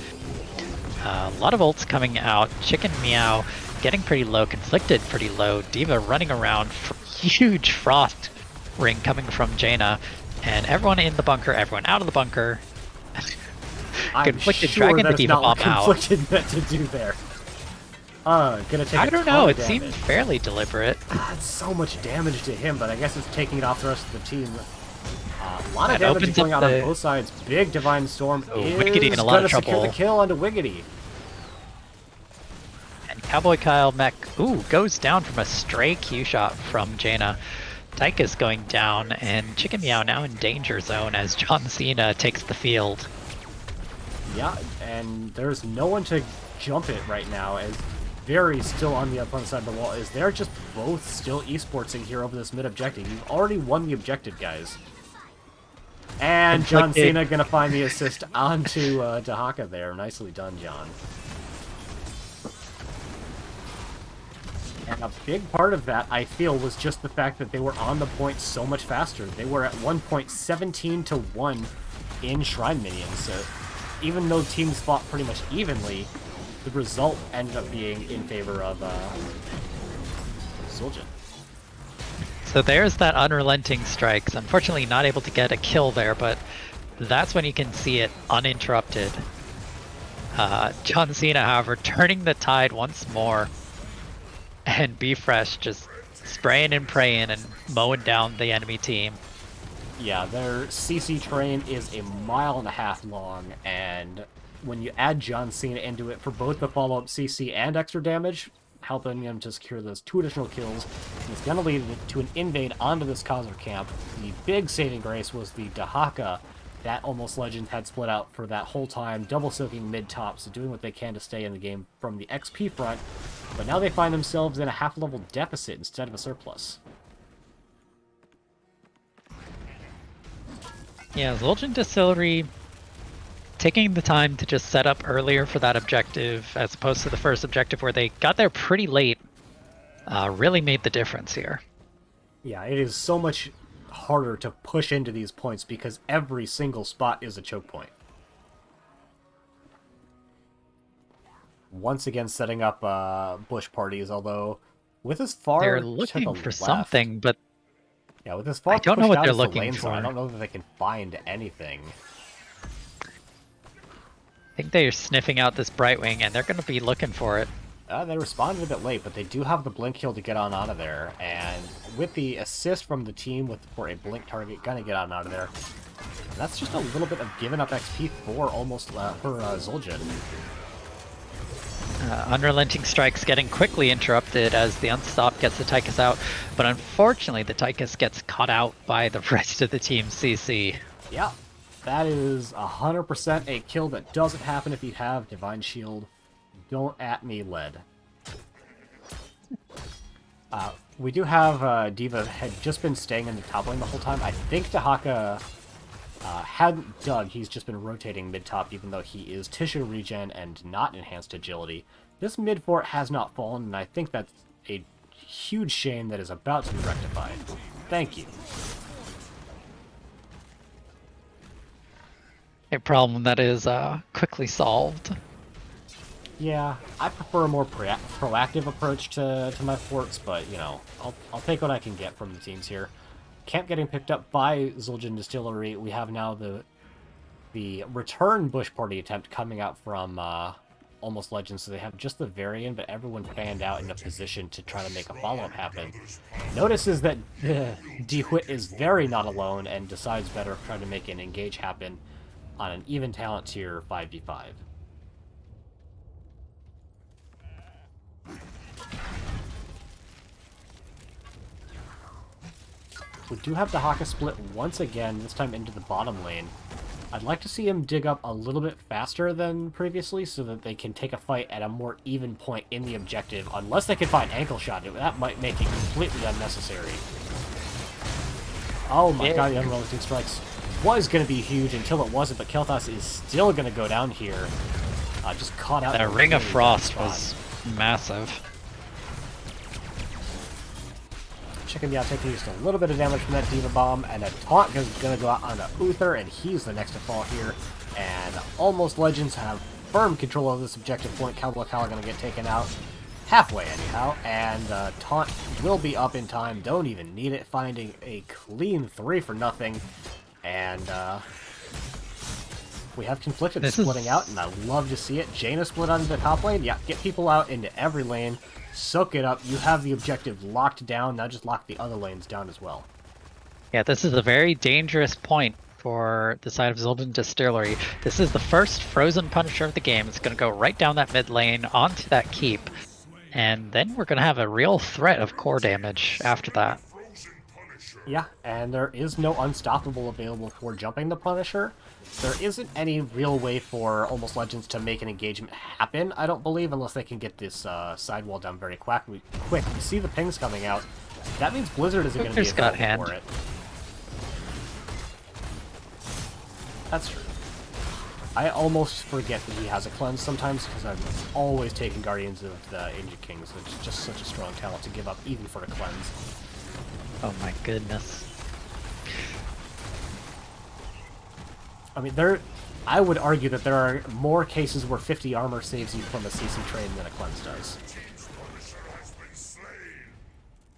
A lot of ults coming out. Chicken Meow getting pretty low, Conflicted pretty low. D.Va running around, huge Frost ring coming from Jaina, and everyone in the bunker, everyone out of the bunker. Conflicted sure dragging the that is D.Va not what bomb out. Conflicted meant to do there. Gonna take I a don't ton know, of it damage. seemed fairly deliberate. It's so much damage to him, but I guess it's taking it off the rest of the team. A lot of That damage opens going up out the- on both sides. Big Divine Storm Wiggity is in a lot gonna of secure the trouble. kill onto Wiggity. And Cowboy Kyle Mech, goes down from a stray Q shot from Jaina. Tychus going down, and Chicken Meow now in danger zone as John Cena takes the field. Yeah, and there's no one to jump it right now, as Very still on the opponent side of the wall, as they're just both still esportsing here over this mid objective. You've already won the objective, guys. And John Cena gonna find the assist onto Dahaka there. Nicely done, John. And a big part of that, I feel, was just the fact that they were on the point so much faster. They were at one point 17-1 in Shrine Minions, so even though teams fought pretty much evenly, the result ended up being in favor of Zul'jin. So there's that unrelenting strikes. Unfortunately not able to get a kill there, but that's when you can see it uninterrupted. John Cena, however, turning the tide once more, and Be Fresh just spraying and praying and mowing down the enemy team. Yeah, their CC train is a 1.5 miles long, and when you add John Cena into it for both the follow-up CC and extra damage, helping him to secure those 2 additional kills, it's going to lead to an invade onto this Khazar camp. The big saving grace was the Dahaka that Almost Legends had split out for that whole time, double soaking mid-top, so doing what they can to stay in the game from the XP front, but now they find themselves in a half-level deficit instead of a surplus. Yeah, Zul'jin Distillery taking the time to just set up earlier for that objective as opposed to the first objective where they got there pretty late really made the difference here. Yeah, it is so much harder to push into these points because every single spot is a choke point. Once again setting up bush parties, although with as far They're to looking the for left, something, but yeah, with as far I don't know pushed what out they're as the looking lanes are, I for. don't know that they can find anything. I think they're sniffing out this Brightwing and they're going to be looking for it. They responded a bit late, but they do have the blink heal to get on out of there, and with the assist from the team for a blink target, gonna get on out of there. That's just a little bit of giving up XP for Zul'jin. Unrelenting strikes getting quickly interrupted as the Unstop gets the Tychus out, but unfortunately the Tychus gets caught out by the rest of the team's CC. Yeah, that is 100% a kill that doesn't happen if you have Divine Shield. Don't at me, lead. We do have D.Va had just been staying in the top lane the whole time. I think Dahaka hadn't dug. He's just been rotating mid-top, even though he is tissue regen and not enhanced agility. This mid-fort has not fallen, and I think that's a huge shame that is about to be rectified. Thank you. A problem that is quickly solved. Yeah, I prefer a more proactive approach to my forts, but, you know, I'll take what I can get from the teams here. Camp getting picked up by Zul'jin Distillery. We have now the return bush party attempt coming out from Almost Legends, so they have just the variant, but everyone fanned out in a position to try to make a follow-up happen. Notices that DeWitt is very not alone and decides better trying to make an engage happen on an even talent tier 5v5. We do have the Haka split once again, this time into the bottom lane. I'd like to see him dig up a little bit faster than previously so that they can take a fight at a more even point in the objective, unless they can find ankle shot. That might make it completely unnecessary. Oh my god, the unrelenting strikes was going to be huge until it wasn't, but Kel'Thas is still going to go down here. Just caught out. That Ring of Frost was massive. Chicken Meow taking just a little bit of damage from that Diva Bomb, and a taunt is going to go out onto Uther, and he's the next to fall here. And almost Legends have firm control of this objective point. Cowboy Cal going to get taken out. Halfway, anyhow. And taunt will be up in time. Don't even need it. Finding a clean 3 for nothing. And we have Conflicted splitting out, and I love to see it. Jaina split out into the top lane. Yeah, get people out into every lane. Soak it up. You have the objective locked down. Now just lock the other lanes down as well. Yeah, this is a very dangerous point for the side of Zoltan Distillery. This is the first frozen Punisher of the game. It's going to go right down that mid lane onto that keep. And then we're going to have a real threat of core damage after that. Yeah, and there is no Unstoppable available for jumping the Punisher. There isn't any real way for Almost Legends to make an engagement happen, I don't believe, unless they can get this sidewall down very quick. You see the pings coming out. That means Blizzard isn't going to be available for it. That's true. I almost forget that he has a cleanse sometimes because I'm always taking Guardians of the Ancient Kings. It's just such a strong talent to give up even for a cleanse. Oh my goodness. I mean, I would argue that there are more cases where 50 armor saves you from a CC train than a cleanse does.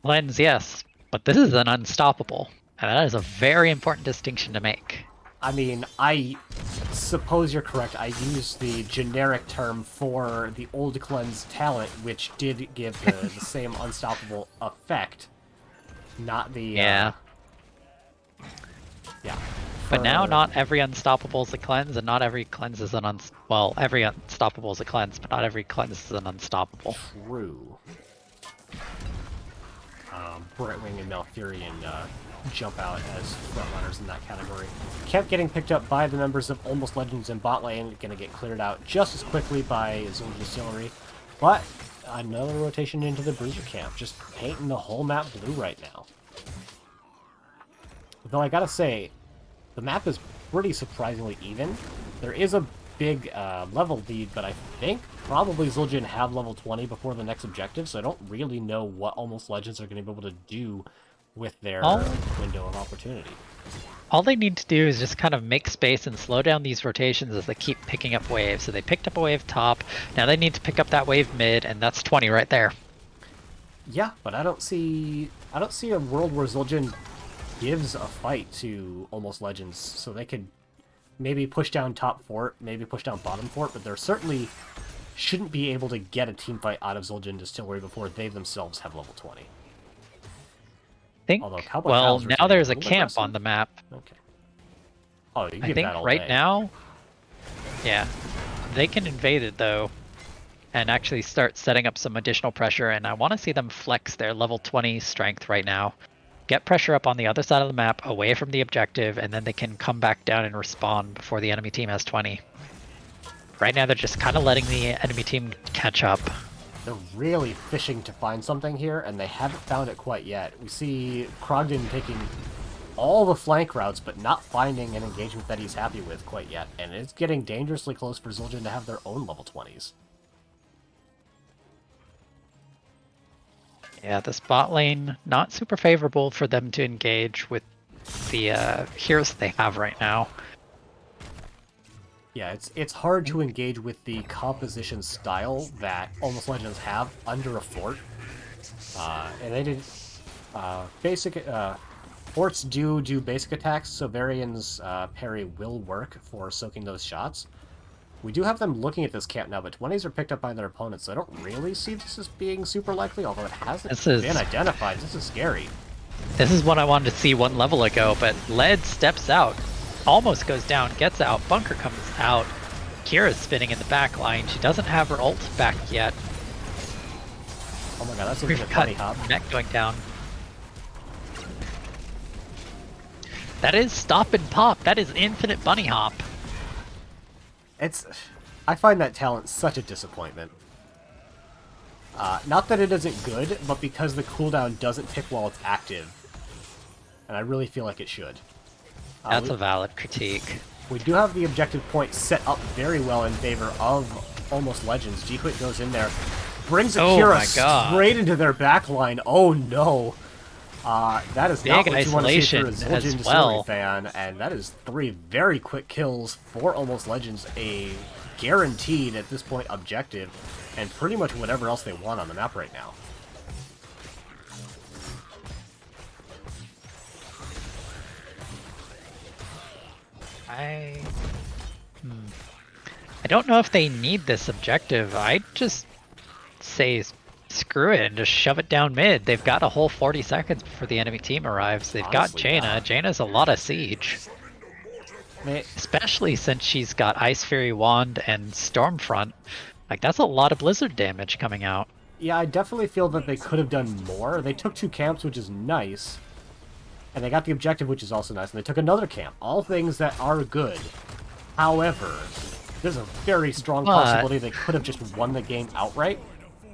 Cleanse, yes, but this is an unstoppable, and that is a very important distinction to make. I mean, I suppose you're correct. I used the generic term for the old cleanse talent, which did give the same unstoppable effect, not the... Yeah. Yeah. But now not every unstoppable is a cleanse, and not every cleanse is an well, every unstoppable is a cleanse, but not every cleanse is an unstoppable. True. Brightwing and Malfurion jump out as frontrunners in that category. Kept getting picked up by the members of Almost Legends in bot lane, gonna get cleared out just as quickly by Zoltan Distillery. But another rotation into the Bruiser camp, just painting the whole map blue right now. Though I gotta say, the map is pretty surprisingly even. There is a big level lead, but I think probably Zul'jin have level 20 before the next objective, so I don't really know what Almost Legends are going to be able to do with their window of opportunity. All they need to do is just kind of make space and slow down these rotations as they keep picking up waves. So they picked up a wave top, now they need to pick up that wave mid, and that's 20 right there. Yeah, but I don't see a world where Zul'jin gives a fight to Almost Legends, so they could maybe push down top fort, maybe push down bottom fort, but they certainly shouldn't be able to get a team fight out of Zul'jin Distillery before they themselves have level 20. Well, now there's a camp on the map. Okay. Oh, you I give think that all right day. now, yeah, they can invade it though, and actually start setting up some additional pressure, and I want to see them flex their level 20 strength right now. Get pressure up on the other side of the map, away from the objective, and then they can come back down and respawn before the enemy team has 20. Right now they're just kind of letting the enemy team catch up. They're really fishing to find something here, and they haven't found it quite yet. We see Krogden taking all the flank routes, but not finding an engagement that he's happy with quite yet, and it's getting dangerously close for Zul'jin to have their own level 20s. Yeah, this bot lane, not super favorable for them to engage with the heroes that they have right now. Yeah, it's hard to engage with the composition style that Almost Legends have under a fort. And they did basic forts do basic attacks, so Varian's parry will work for soaking those shots. We do have them looking at this camp now, but 20s are picked up by their opponents, so I don't really see this as being super likely, although it hasn't been identified. This is scary. This is what I wanted to see one level ago, but Led steps out, almost goes down, gets out, Bunker comes out. Kira's spinning in the back line. She doesn't have her ult back yet. Oh my god, that's a We've good got bunny hop. Neck going down. That is stop and pop. That is infinite bunny hop. I find that talent such a disappointment. Not that it isn't good, but because the cooldown doesn't tick while it's active. And I really feel like it should. That's a valid critique. We do have the objective point set up very well in favor of Almost Legends. G-Quit goes in there, brings Akira straight into their backline. Oh no! That is not what you want to see for a Zul'jin Distillery fan, and that is 3 very quick kills for Almost Legends, a guaranteed, at this point, objective, and pretty much whatever else they want on the map right now. I don't know if they need this objective. I'd just say screw it and just shove it down mid. They've got a whole 40 seconds before the enemy team arrives. They've got Jaina. Jaina's a lot of siege. Especially since she's got Ice Fury Wand and Stormfront. Like, that's a lot of Blizzard damage coming out. Yeah, I definitely feel that they could have done more. They took 2 camps, which is nice. And they got the objective, which is also nice. And they took another camp. All things that are good. However, there's a very strong possibility they could have just won the game outright.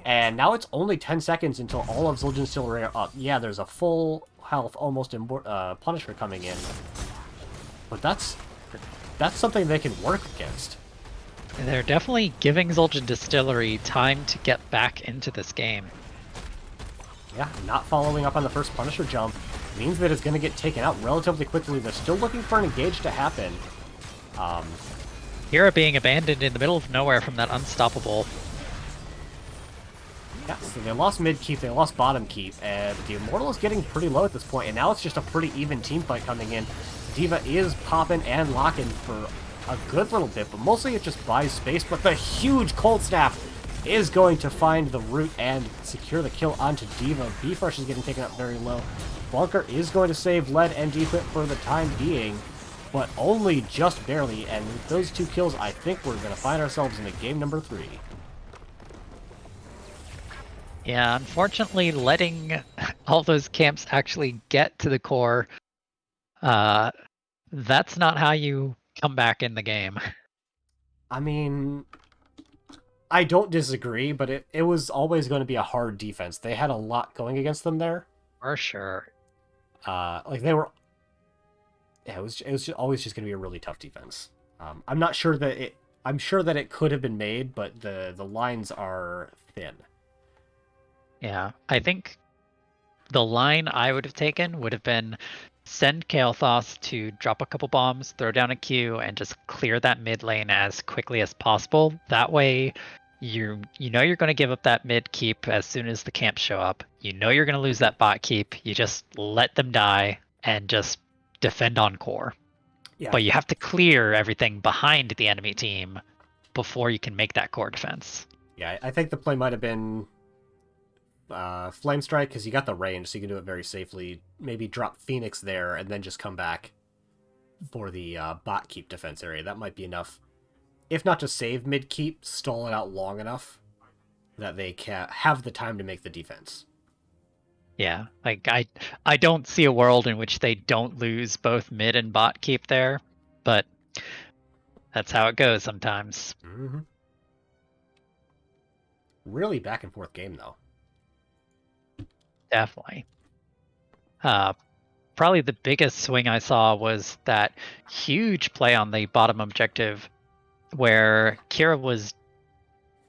And now it's only 10 seconds until all of Zul'jin Distillery are up. Yeah, there's a full health, almost Punisher coming in. But that's something they can work against. They're definitely giving Zul'jin Distillery time to get back into this game. Yeah, not following up on the first Punisher jump means that it's going to get taken out relatively quickly. They're still looking for an engage to happen. Hera being abandoned in the middle of nowhere from that unstoppable. Yeah, so they lost mid keep, they lost bottom keep, and the Immortal is getting pretty low at this point, and now it's just a pretty even team fight coming in. D.Va is popping and locking for a good little bit, but mostly it just buys space, but the huge Cold Snap is going to find the root and secure the kill onto D.Va. B-Fresh is getting taken up very low. Bunker is going to save Lead and G-Quit for the time being, but only just barely, and with those 2 kills, I think we're going to find ourselves in a game number 3. Yeah, unfortunately, letting all those camps actually get to the core, that's not how you come back in the game. I mean, I don't disagree, but it was always going to be a hard defense. They had a lot going against them there. For sure. Like they were... Yeah, it was always just going to be a really tough defense. I'm not sure that it... I'm sure that it could have been made, but the lines are thin. Yeah, I think the line I would have taken would have been send Kael'thas to drop a couple bombs, throw down a Q, and just clear that mid lane as quickly as possible. That way, you know you're going to give up that mid keep as soon as the camps show up. You know you're going to lose that bot keep. You just let them die and just defend on core. Yeah. But you have to clear everything behind the enemy team before you can make that core defense. Yeah, I think the play might have been Flame Strike, because you got the range, so you can do it very safely. Maybe drop Phoenix there, and then just come back for the bot keep defense area. That might be enough. If not to save mid keep, stall it out long enough that they can have the time to make the defense. Yeah, like I don't see a world in which they don't lose both mid and bot keep there, but that's how it goes sometimes. Mm-hmm. Really back and forth game, though. Definitely. Probably the biggest swing I saw was that huge play on the bottom objective where Kira was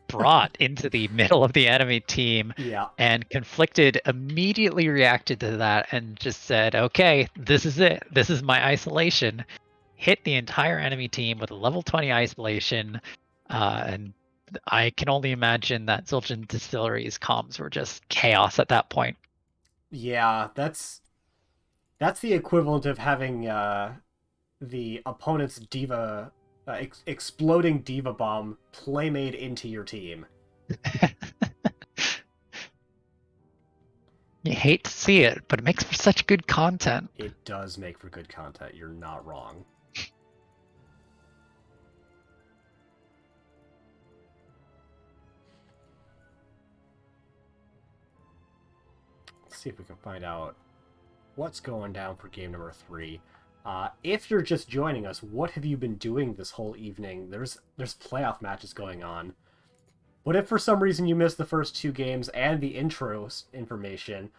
brought into the middle of the enemy team, and Conflicted immediately reacted to that and just said, okay, this is it. This is my isolation. Hit the entire enemy team with a level 20 isolation, and I can only imagine that Zul'jin Distillery's comms were just chaos at that point. Yeah, that's the equivalent of having the opponent's D.Va, exploding D.Va bomb playmade into your team. You hate to see it, but it makes for such good content. It does make for good content, you're not wrong. See if we can find out what's going down for game number 3. If you're just joining us, what have you been doing this whole evening? There's playoff matches going on. But if for some reason you missed the first 2 games and the intro information,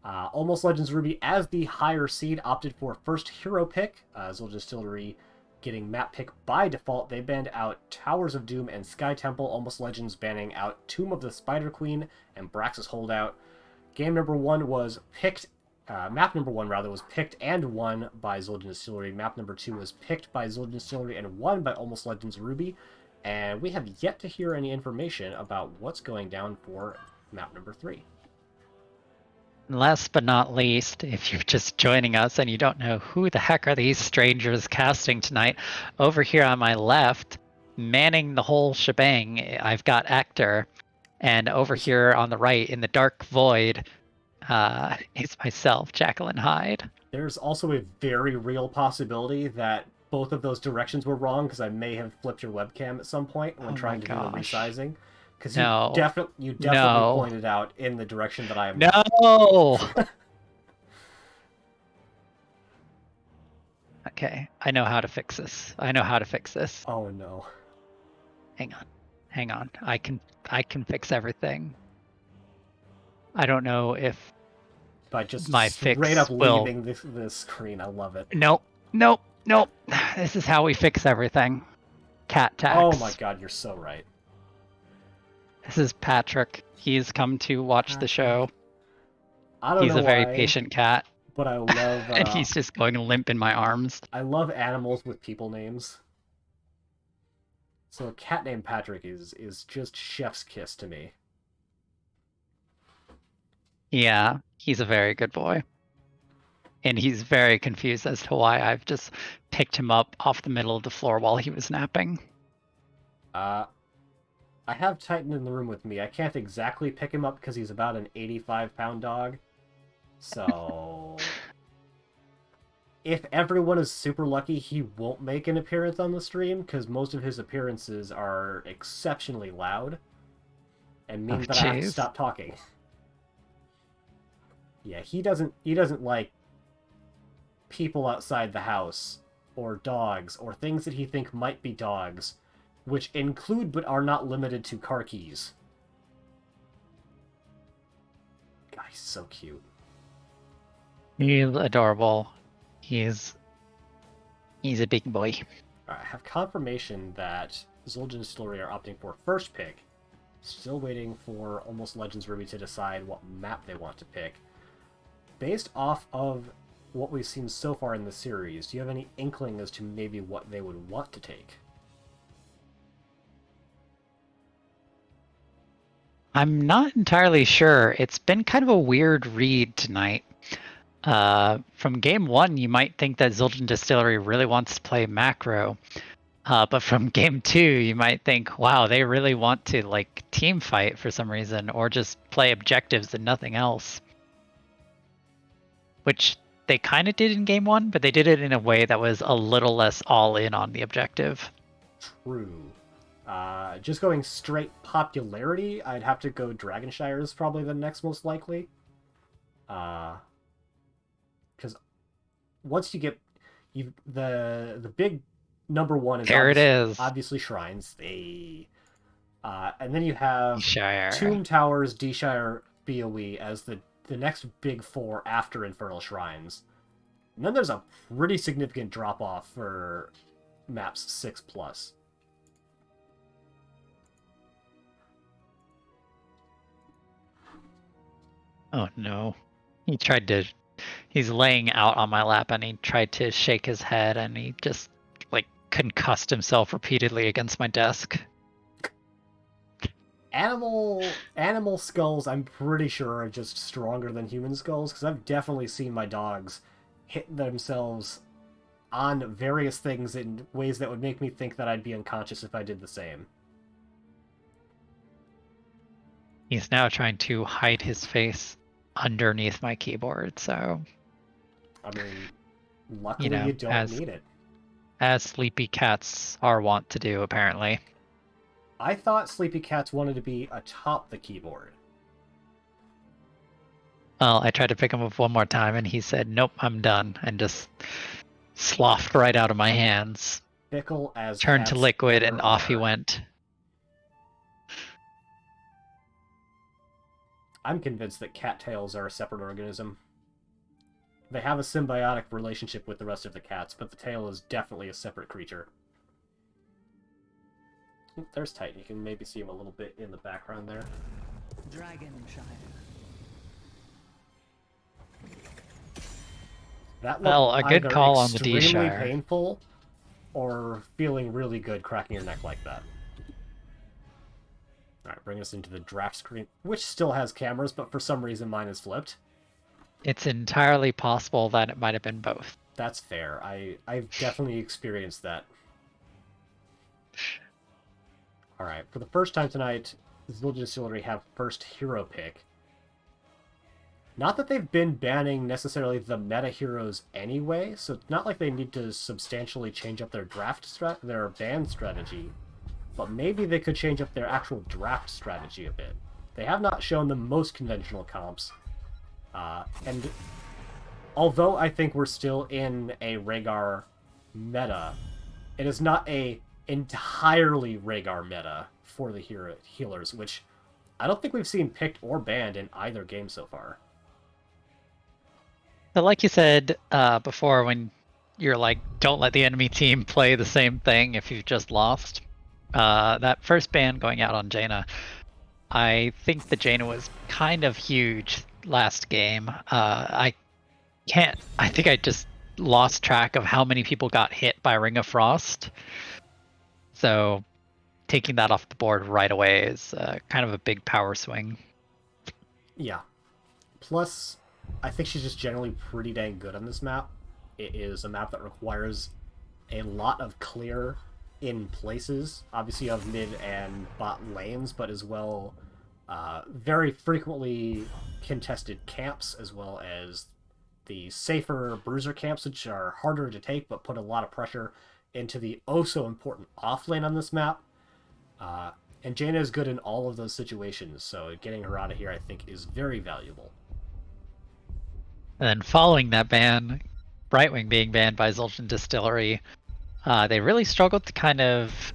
Almost Legends Ruby, as the higher seed, opted for first hero pick. Zol Distillery getting map pick by default. They banned out Towers of Doom and Sky Temple. Almost Legends banning out Tomb of the Spider Queen and Braxis Holdout. Game number 1 was picked. Map number 1, rather, was picked and won by Zildjian Distillery. Map number 2 was picked by Zildjian Distillery and won by Almost Legends Ruby. And we have yet to hear any information about what's going down for map number 3. Last but not least, if you're just joining us and you don't know who the heck are these strangers casting tonight, over here on my left, manning the whole shebang, I've got Actor. And over here on the right, in the dark void, is myself, JacquelineHyde. There's also a very real possibility that both of those directions were wrong, because I may have flipped your webcam at some point when trying to do the resizing. Because you definitely pointed out in the direction that I am. No! Okay, I know how to fix this. Oh no. Hang on. I can fix everything. I don't know if By just my straight fix up will... leaving this screen. I love it. Nope. This is how we fix everything. Cat tax. Oh my god, you're so right. This is Patrick. He's come to watch the show. I don't know He's a very why, patient cat. but I love... and he's just going limp in my arms. I love animals with people names. So a cat named Patrick is just chef's kiss to me. Yeah, he's a very good boy. And he's very confused as to why I've just picked him up off the middle of the floor while he was napping. I have Titan in the room with me. I can't exactly pick him up because he's about an 85-pound dog. So... if everyone is super lucky, he won't make an appearance on the stream, because most of his appearances are exceptionally loud. And mean that I have to stop talking. Yeah, he doesn't like people outside the house, or dogs, or things that he think might be dogs, which include but are not limited to car keys. God, he's so cute. He's adorable. He's a big boy. I have confirmation that Zildjian Distillery are opting for first pick. Still waiting for Almost Legends Ruby to decide what map they want to pick. Based off of what we've seen so far in the series, do you have any inkling as to maybe what they would want to take? I'm not entirely sure. It's been kind of a weird read tonight. From game 1, you might think that Zildjian Distillery really wants to play macro. But from game 2, you might think, wow, they really want to like team fight for some reason, or just play objectives and nothing else. Which they kind of did in game 1, but they did it in a way that was a little less all in on the objective. True. Just going straight popularity, I'd have to go Dragonshire is probably the next most likely. Because once you get the big number one is there it is. Obviously shrines. And then you have Shire. Tomb Towers, D-Shire, BOE as the next big 4 after Infernal Shrines. And then there's a pretty significant drop off for maps 6+. Oh no. He's laying out on my lap and he tried to shake his head and he just like concussed himself repeatedly against my desk. Animal skulls, I'm pretty sure, are just stronger than human skulls, because I've definitely seen my dogs hit themselves on various things in ways that would make me think that I'd be unconscious if I did the same. He's now trying to hide his face underneath my keyboard, so... I mean, luckily you don't need it. As sleepy cats are wont to do, apparently. I thought sleepy cats wanted to be atop the keyboard. Well, I tried to pick him up one more time, and he said, nope, I'm done, and just sloughed right out of my hands. Fickle as Turned to cats liquid ever and off he are. went. I'm convinced that cattails are a separate organism. They have a symbiotic relationship with the rest of the cats, but the tail is definitely a separate creature. Oop, there's Titan. You can maybe see him a little bit in the background there. Dragonshire. That Well, looked a good either call on the extremely D-Shire. painful or feeling really good cracking your neck like that. Alright, bring us into the draft screen, which still has cameras, but for some reason mine is flipped. It's entirely possible that it might have been both. That's fair. I've definitely experienced that. Alright, for the first time tonight, Zildjian Distillery have first hero pick. Not that they've been banning necessarily the meta heroes anyway, so it's not like they need to substantially change up their their ban strategy, but maybe they could change up their actual draft strategy a bit. They have not shown the most conventional comps, and although I think we're still in a Rhaegar meta, it is not a entirely Rhaegar meta for the healers, which I don't think we've seen picked or banned in either game so far. But like you said before, when you're like, don't let the enemy team play the same thing if you've just lost. That first ban going out on Jaina, I think the Jaina was kind of huge last game. I think I just lost track of how many people got hit by Ring of Frost. So taking that off the board right away is kind of a big power swing. Yeah. Plus, I think she's just generally pretty dang good on this map. It is a map that requires a lot of clear in places, obviously of mid and bot lanes, but as well very frequently contested camps, as well as the safer bruiser camps, which are harder to take but put a lot of pressure into the oh-so-important off lane on this map. And Jaina is good in all of those situations, so getting her out of here I think is very valuable. And then following that ban, Brightwing being banned by Zildjian Distillery, they really struggled to kind of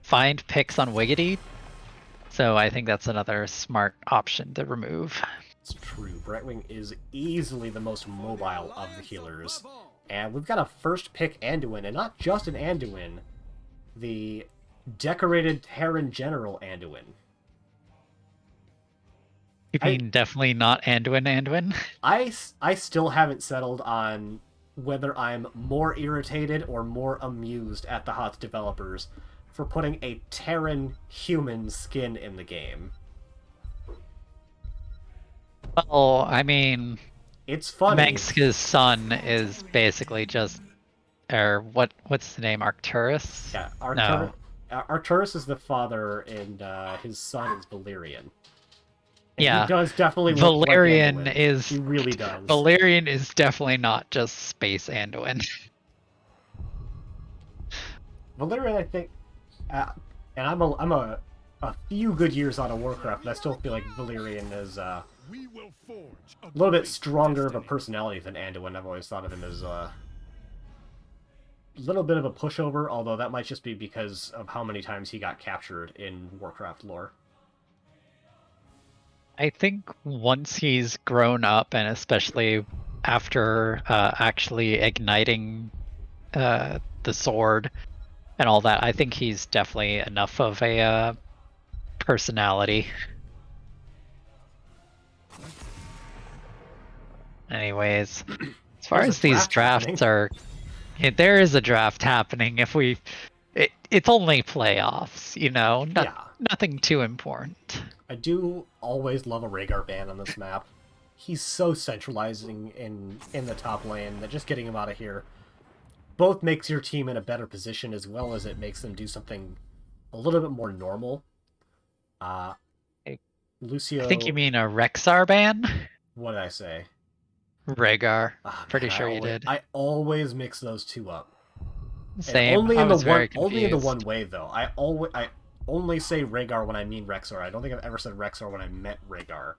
find picks on Wiggity. So I think that's another smart option to remove. It's true. Brightwing is easily the most mobile of the healers. And we've got a first pick Anduin, and not just an Anduin, the decorated Terran General Anduin. You mean definitely not Anduin? I still haven't settled on whether I'm more irritated or more amused at the HOTS developers for putting a Terran human skin in the game. Well, I mean, It's funny. Mengska's son is basically just, or what's the name, Arcturus? Yeah, No. Arcturus is the father, and his son is Valyrian. And Yeah, he does definitely look Valyrian like Anduin. is. He really does. Valyrian is definitely not just space Anduin. Valyrian, I think, and I'm a few good years out of Warcraft, but I still feel like Valyrian is a We will forge a little bit great stronger of a destiny. personality than Anduin. I've always thought of him as a little bit of a pushover, although that might just be because of how many times he got captured in Warcraft lore. I think once he's grown up, and especially after actually igniting the sword and all that, I think he's definitely enough of a personality. Anyways, as far There's as a these draft drafts happening. there is a draft happening. It's only playoffs, Yeah. nothing too important. I do always love a Rhaegar ban on this map. He's so centralizing in the top lane that just getting him out of here both makes your team in a better position, as well as it makes them do something a little bit more normal. Lucio... I think you mean a Rexar ban? What did I say? Rhaegar. Ah, Pretty man, sure you did. I always mix those two up. And Same. only I in the was very only in the confused. one way though. I only say Rhaegar when I mean Rexar. I don't think I've ever said Rexar when I meant Rhaegar.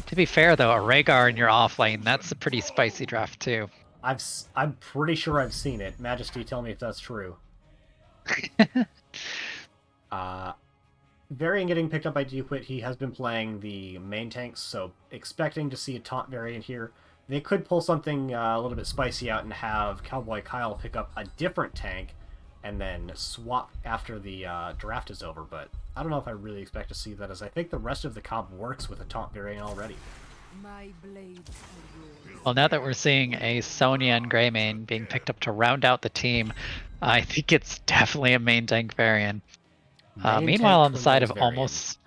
To be fair, though, a Rhaegar in your off lane, that's a pretty spicy draft, too. I'm pretty sure I've seen it. Majesty, tell me if that's true. Varian getting picked up by iwth. He has been playing the main tanks, so expecting to see a taunt variant here. They could pull something a little bit spicy out and have Cowboy Kyle pick up a different tank and then swap after the draft is over, but I don't know if I really expect to see that, as I think the rest of the comp works with a taunt variant already. My blades are yours. Well, now that we're seeing a Sonya and Greymane being picked up to round out the team, I think it's definitely a main tank variant. Main Meanwhile, tank on the side of criminals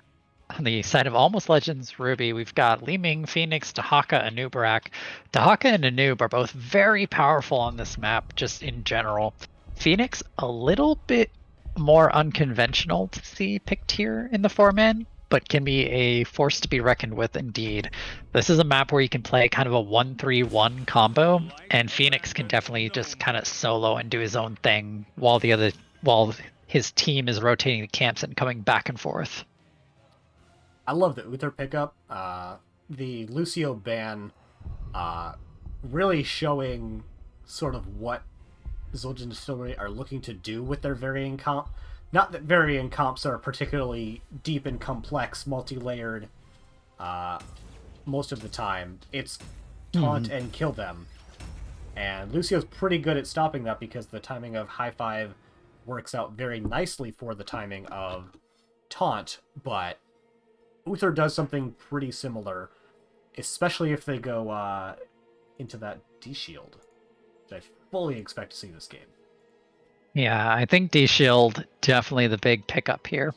Almost Legends Ruby, we've got Li Ming, Phoenix, Dahaka, and Nubarak. Dahaka and Anub are both very powerful on this map, just in general. Phoenix, a little bit more unconventional to see picked here in the 4-man, but can be a force to be reckoned with indeed. This is a map where you can play kind of a 1-3-1 combo, and Phoenix can definitely just kind of solo and do his own thing while his team is rotating the camps and coming back and forth. I love the Uther pickup. The Lucio ban really showing sort of what Zul'jin Distillery are looking to do with their varying comp. Not that varying comps are particularly deep and complex, multi-layered most of the time. It's taunt and kill them. And Lucio's pretty good at stopping that because the timing of high five works out very nicely for the timing of taunt, but Uther does something pretty similar, especially if they go into that D-Shield, which I fully expect to see this game. Yeah, I think D-Shield definitely the big pickup here.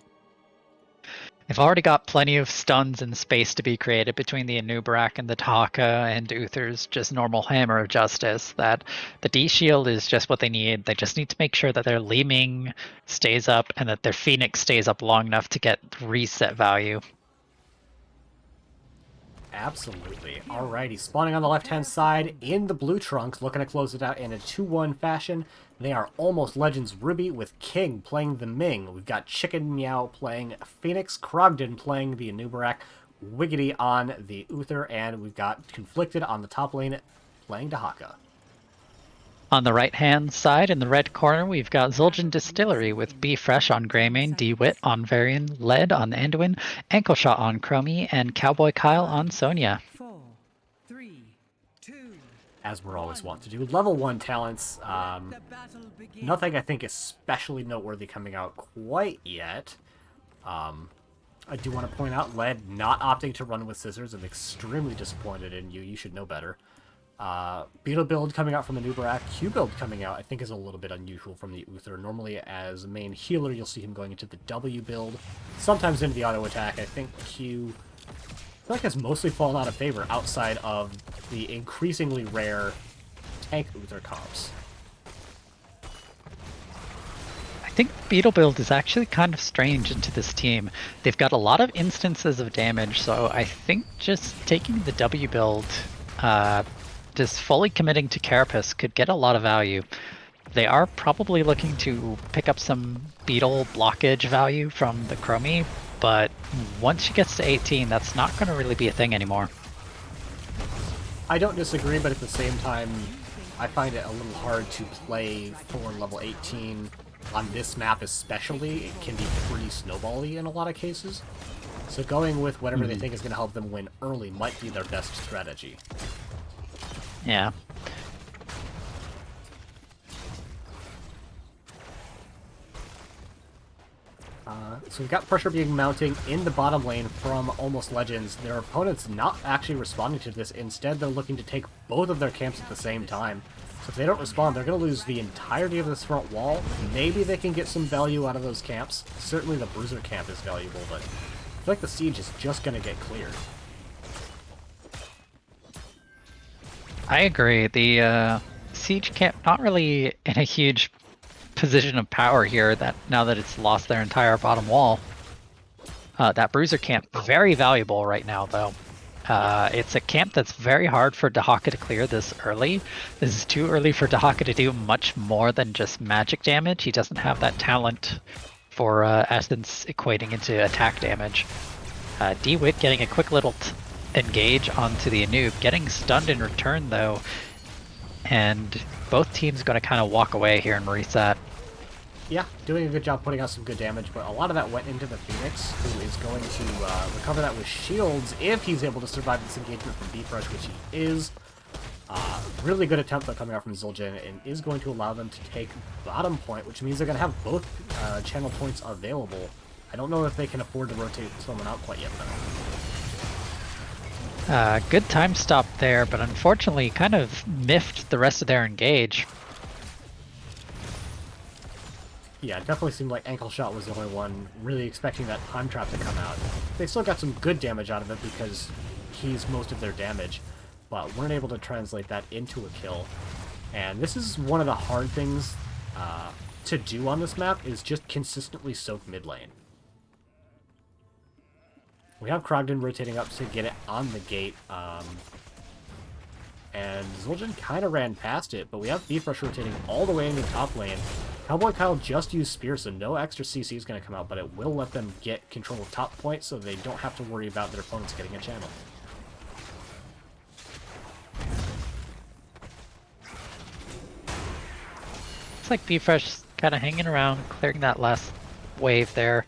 They've already got plenty of stuns and space to be created between the Anubarak and the Taka and Uther's just normal Hammer of Justice. That the D-Shield is just what they need. They just need to make sure that their Li Ming stays up and that their Phoenix stays up long enough to get reset value. Absolutely. Alrighty, spawning on the left-hand side in the blue trunks, looking to close it out in a 2-1 fashion. They are Almost Legends Ruby with King playing the Ming. We've got Chicken Meow playing Phoenix, Krogden playing the Anubarak, Wiggity on the Uther, and we've got Conflicted on the top lane playing Dahaka. On the right-hand side, in the red corner, we've got Zul'jin Distillery with Be Fresh on Greymane, iwth on Varian, Lead on Anduin, Ankle Shot on Chromie, and Cowboy Kyle on Sonya. 4, 3, 2. As we're always wont to do. Level 1 talents. The battle begins. Nothing I think especially noteworthy coming out quite yet. I do want to point out Lead not opting to run with Scissors. I'm extremely disappointed in you. You should know better. Beetle build coming out from the Nubarak. Q build coming out I think is a little bit unusual from the Uther. Normally as main healer you'll see him going into the W build. Sometimes into the auto attack. I think Q I feel like has mostly fallen out of favor outside of the increasingly rare tank Uther comps. I think Beetle build is actually kind of strange into this team. They've got a lot of instances of damage, so I think just taking the W build, just fully committing to Carapace could get a lot of value. They are probably looking to pick up some Beetle blockage value from the Chromie, but once she gets to 18, that's not going to really be a thing anymore. I don't disagree, but at the same time, I find it a little hard to play for level 18 on this map especially. It can be pretty snowbally in a lot of cases. So going with whatever they think is going to help them win early might be their best strategy. Yeah. So we've got pressure being mounting in the bottom lane from Almost Legends. Their opponent's not actually responding to this. Instead, they're looking to take both of their camps at the same time. So if they don't respond, they're going to lose the entirety of this front wall. Maybe they can get some value out of those camps. Certainly the Bruiser camp is valuable, but I feel like the siege is just going to get cleared. I agree. The siege camp not really in a huge position of power here that now that it's lost their entire bottom wall. That Bruiser camp, very valuable right now though. It's a camp that's very hard for Dahaka to clear this early. This is too early for Dahaka to do much more than just magic damage. He doesn't have that talent for Essence equating into attack damage. iwth getting a quick little engage onto the Anub, getting stunned in return though. and both teams going to kind of walk away here and reset. Yeah, doing a good job putting out some good damage, but a lot of that went into the Phoenix, who is going to recover that with shields if he's able to survive this engagement from Bfresh, which he is. Really good attempt though coming out from Zul'jin, and is going to allow them to take bottom point, which means they're going to have both channel points available. I don't know if they can afford to rotate someone out quite yet, though. Good time stop there, but unfortunately kind of miffed the rest of their engage. Yeah, it definitely seemed like Ankle Shot was the only one really expecting that time trap to come out. They still got some good damage out of it because he's most of their damage, but weren't able to translate that into a kill. And this is one of the hard things to do on this map, is just consistently soak mid lane. We have Krogden rotating up to get it on the gate, and Zul'jin kind of ran past it, but we have Bfresh rotating all the way into top lane. Cowboy Kyle just used Spear, so no extra CC is going to come out, but it will let them get control of top point, so they don't have to worry about their opponents getting a channel. Looks like Bfresh kind of hanging around, clearing that last wave there.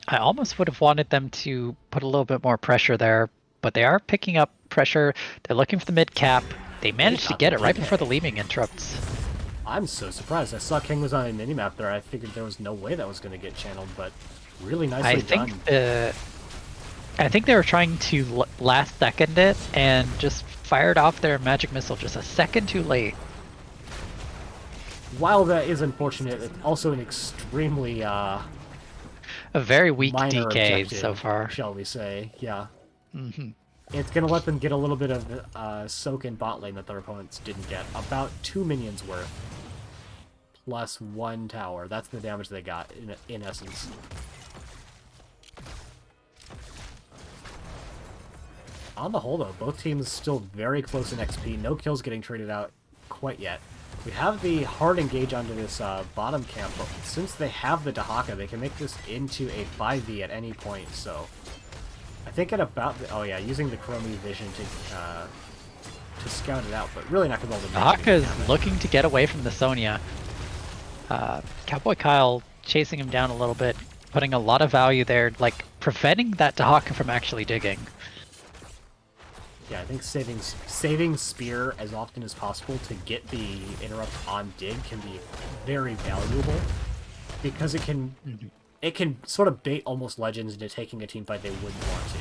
I almost would have wanted them to put a little bit more pressure there, but they are picking up pressure. They're looking for the mid cap. They managed to get it right before the Leeming interrupts. I'm so surprised. I saw King was on a minimap there. I figured there was no way that was going to get channeled, but really nicely done. I think they were trying to last second it and just fired off their magic missile just a second too late. While that is unfortunate, it's also an extremely a very weak DK so far, shall we say. Yeah. Mm-hmm. It's going to let them get a little bit of soak in bot lane that their opponents didn't get. About 2 minions worth. Plus 1 tower. That's the damage they got, in essence. On the whole, though, both teams still very close in XP. No kills getting traded out quite yet. We have the hard engage onto this bottom camp, but since they have the Dahaka, they can make this into a 5v at any point, so... I think at about... oh yeah, using the Chromie vision to scout it out, but really not going to be able to... Dahaka is looking to get away from the Sonya. Cowboy Kyle chasing him down a little bit, putting a lot of value there, like preventing that Dahaka from actually digging. Yeah, I think saving Spear as often as possible to get the interrupt on dig can be very valuable, because it can sort of bait almost Legends into taking a team fight they wouldn't want to.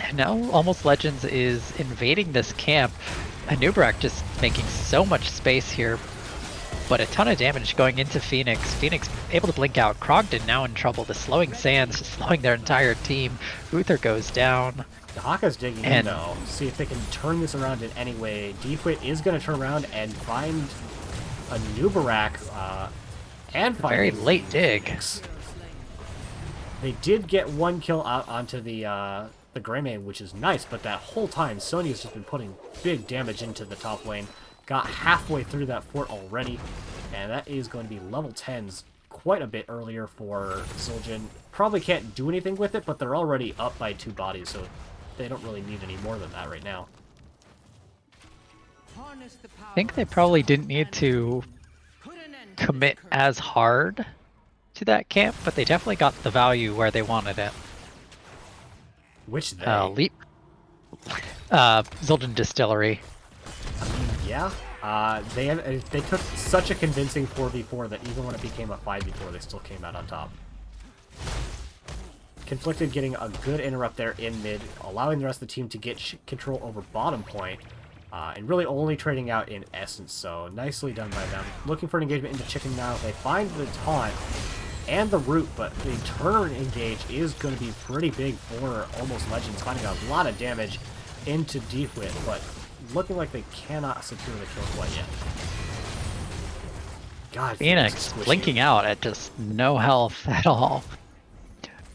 And now Almost Legends is invading this camp. Anub'arak just making so much space here, but a ton of damage going into Phoenix. Phoenix able to blink out. Krogden now in trouble. The slowing sands just slowing their entire team. Uther goes down. Dahaka's digging in though. See if they can turn this around in any way. Deepwit is going to turn around and find Anub'arak and find very late dig. They did get 1 kill out onto the Greymane, which is nice, but that whole time Sonya's just been putting big damage into the top lane. Got halfway through that fort already, and that is going to be level 10s quite a bit earlier for Zul'jin. Probably can't do anything with it, but they're already up by 2 bodies, so they don't really need any more than that right now. I think they probably didn't need to commit as hard to that camp, but they definitely got the value where they wanted it. Which they? Zul'jin Distillery. I mean, yeah. They took such a convincing 4v4 that even when it became a 5v4, they still came out on top. Conflicted getting a good interrupt there in mid, allowing the rest of the team to get control over bottom point, and really only trading out in essence, so nicely done by them. Looking for an engagement into chicken now. They find the taunt and the root, but the turn engage is going to be pretty big for Almost Legends, finding a lot of damage into Deepwit, but looking like they cannot secure the kill quite yet. God, Phoenix blinking out at just no health at all.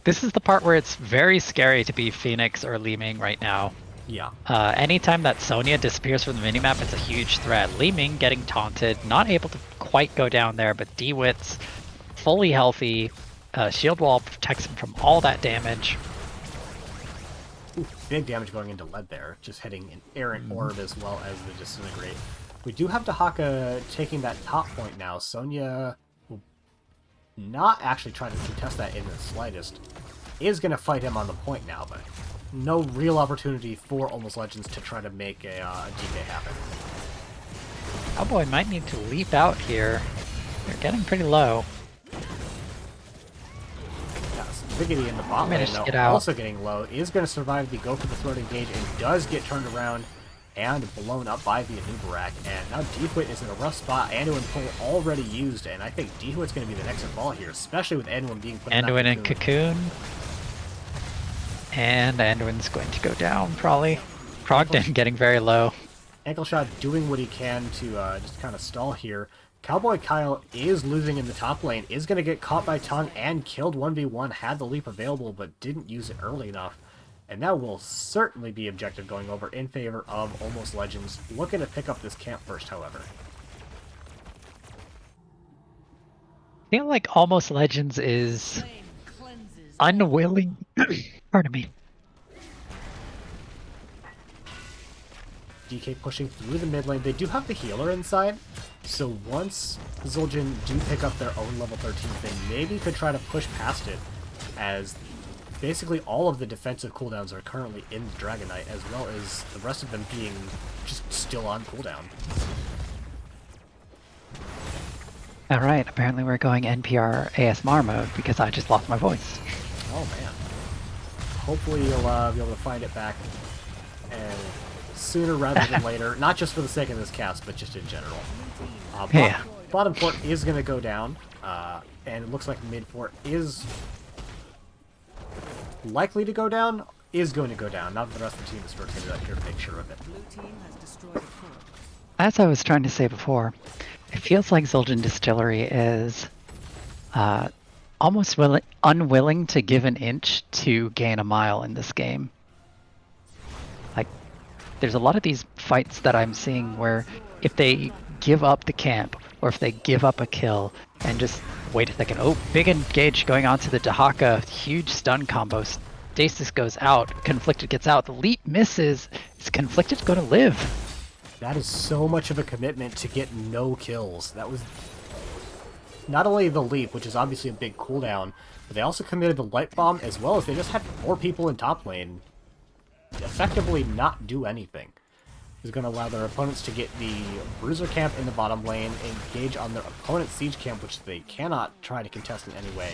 This is the part where it's very scary to be Phoenix or Leeming right now. Yeah. Anytime that Sonya disappears from the minimap, it's a huge threat. Leeming getting taunted, not able to quite go down there, but DeWitt's fully healthy. Shield wall protects him from all that damage. Ooh, big damage going into lead there, just hitting an errant orb as well as the disintegrate. We do have Dahaka taking that top point now. Sonya will not actually try to contest that in the slightest. Is going to fight him on the point now, but no real opportunity for Almost Legends to try to make a DK happen. Cowboy might need to leap out here. They're getting pretty low. Yeah, Vigity in the bot lane, Managed to though, get out. also getting low, is going to survive the go for the throat engage and does get turned around and blown up by the Anubarak. And now Deepwit is in a rough spot. Anduin pull already used, and I think Deepwit's going to be the next ball here, especially with Anduin being put in that Anduin and Cocoon. And Anduin's going to go down, probably. Krogden getting very low. Ankle Shot doing what he can to just kind of stall here. Cowboy Kyle is losing in the top lane, is going to get caught by Tongue and killed 1v1, had the leap available but didn't use it early enough. And that will certainly be objective going over in favor of Almost Legends. Looking to pick up this camp first, however. I feel like Almost Legends is Flame cleanses. unwilling. Pardon me. DK pushing through the mid lane. They do have the healer inside, so once Zul'jin do pick up their own level 13, they maybe could try to push past it, as basically all of the defensive cooldowns are currently in the Dragon Knight, as well as the rest of them being just still on cooldown. Alright, apparently we're going NPR ASMR mode because I just lost my voice. Oh man. Hopefully you'll be able to find it back and sooner rather than later, not just for the sake of this cast, but just in general. Yeah. Bottom port is going to go down, and it looks like mid port is likely to go down, is going to go down. Not that the rest of the team is rotated out here to make sure of it. Blue team has destroyed a fort. As I was trying to say before, it feels like Zul'jin Distillery is almost unwilling to give an inch to gain a mile in this game. Like, there's a lot of these fights that I'm seeing where if they give up the camp, or if they give up a kill, and just wait a second, oh, big engage going on to the Dahaka, huge stun combo, Stasis goes out, Conflicted gets out, the leap misses, is Conflicted going to live? That is so much of a commitment to get no kills. That was not only the leap, which is obviously a big cooldown, but they also committed the light bomb, as well as they just had 4 people in top lane effectively not do anything. Is going to allow their opponents to get the Bruiser camp in the bottom lane, engage on their opponent's siege camp, which they cannot try to contest in any way.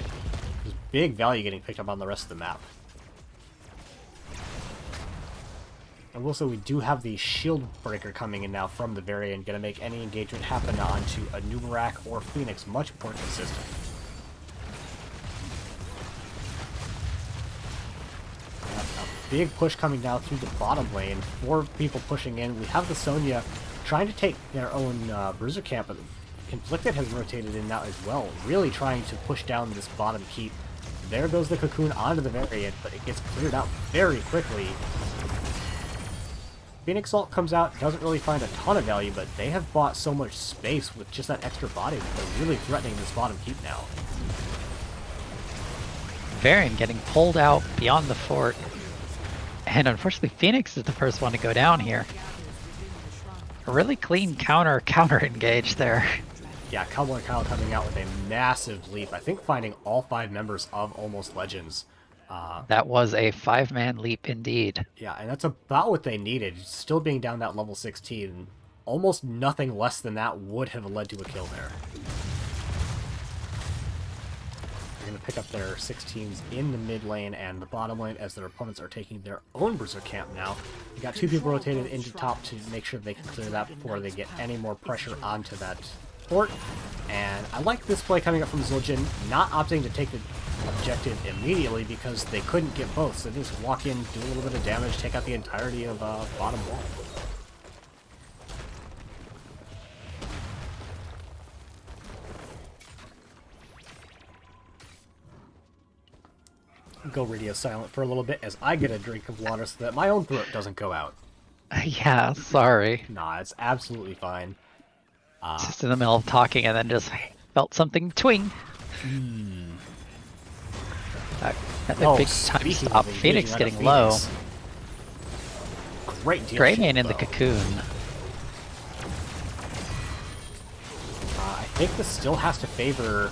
There's big value getting picked up on the rest of the map. And also, we do have the shield breaker coming in now from the very end, going to make any engagement happen onto a Nubarak or Phoenix much more consistent. A big push coming down through the bottom lane. 4 people pushing in. We have the Sonya trying to take their own Bruiser camp, but Conflicted has rotated in now as well, really trying to push down this bottom keep. There goes the Cocoon onto the very end, but it gets cleared out very quickly. Phoenix Ult comes out, doesn't really find a ton of value, but they have bought so much space with just that extra body that they're really threatening this bottom keep now. Varian getting pulled out beyond the fort. And unfortunately, Phoenix is the first one to go down here. A really clean counter engage there. Yeah, Cowboy Kyle coming out with a massive leap. I think finding all 5 members of Almost Legends. That was a 5-man leap indeed. Yeah, and that's about what they needed. Still being down that level 16. Almost nothing less than that would have led to a kill there. They're going to pick up their 16s in the mid lane and the bottom lane as their opponents are taking their own Bruiser camp now. You got 2 people rotated into top to make sure they can clear that before they get any more pressure onto that fort. And I like this play coming up from Zul'jin, not opting to take the objective immediately because they couldn't get both. So they just walk in, do a little bit of damage, take out the entirety of bottom wall. Go radio silent for a little bit as I get a drink of water so that my own throat doesn't go out. Yeah, sorry. Nah, it's absolutely fine. Just in the middle of talking and then just felt something twing. That big time speaking stop. of Phoenix engaging on a getting low. Phoenix, Great deal. Greymane shield, in the though. cocoon. I think this still has to favor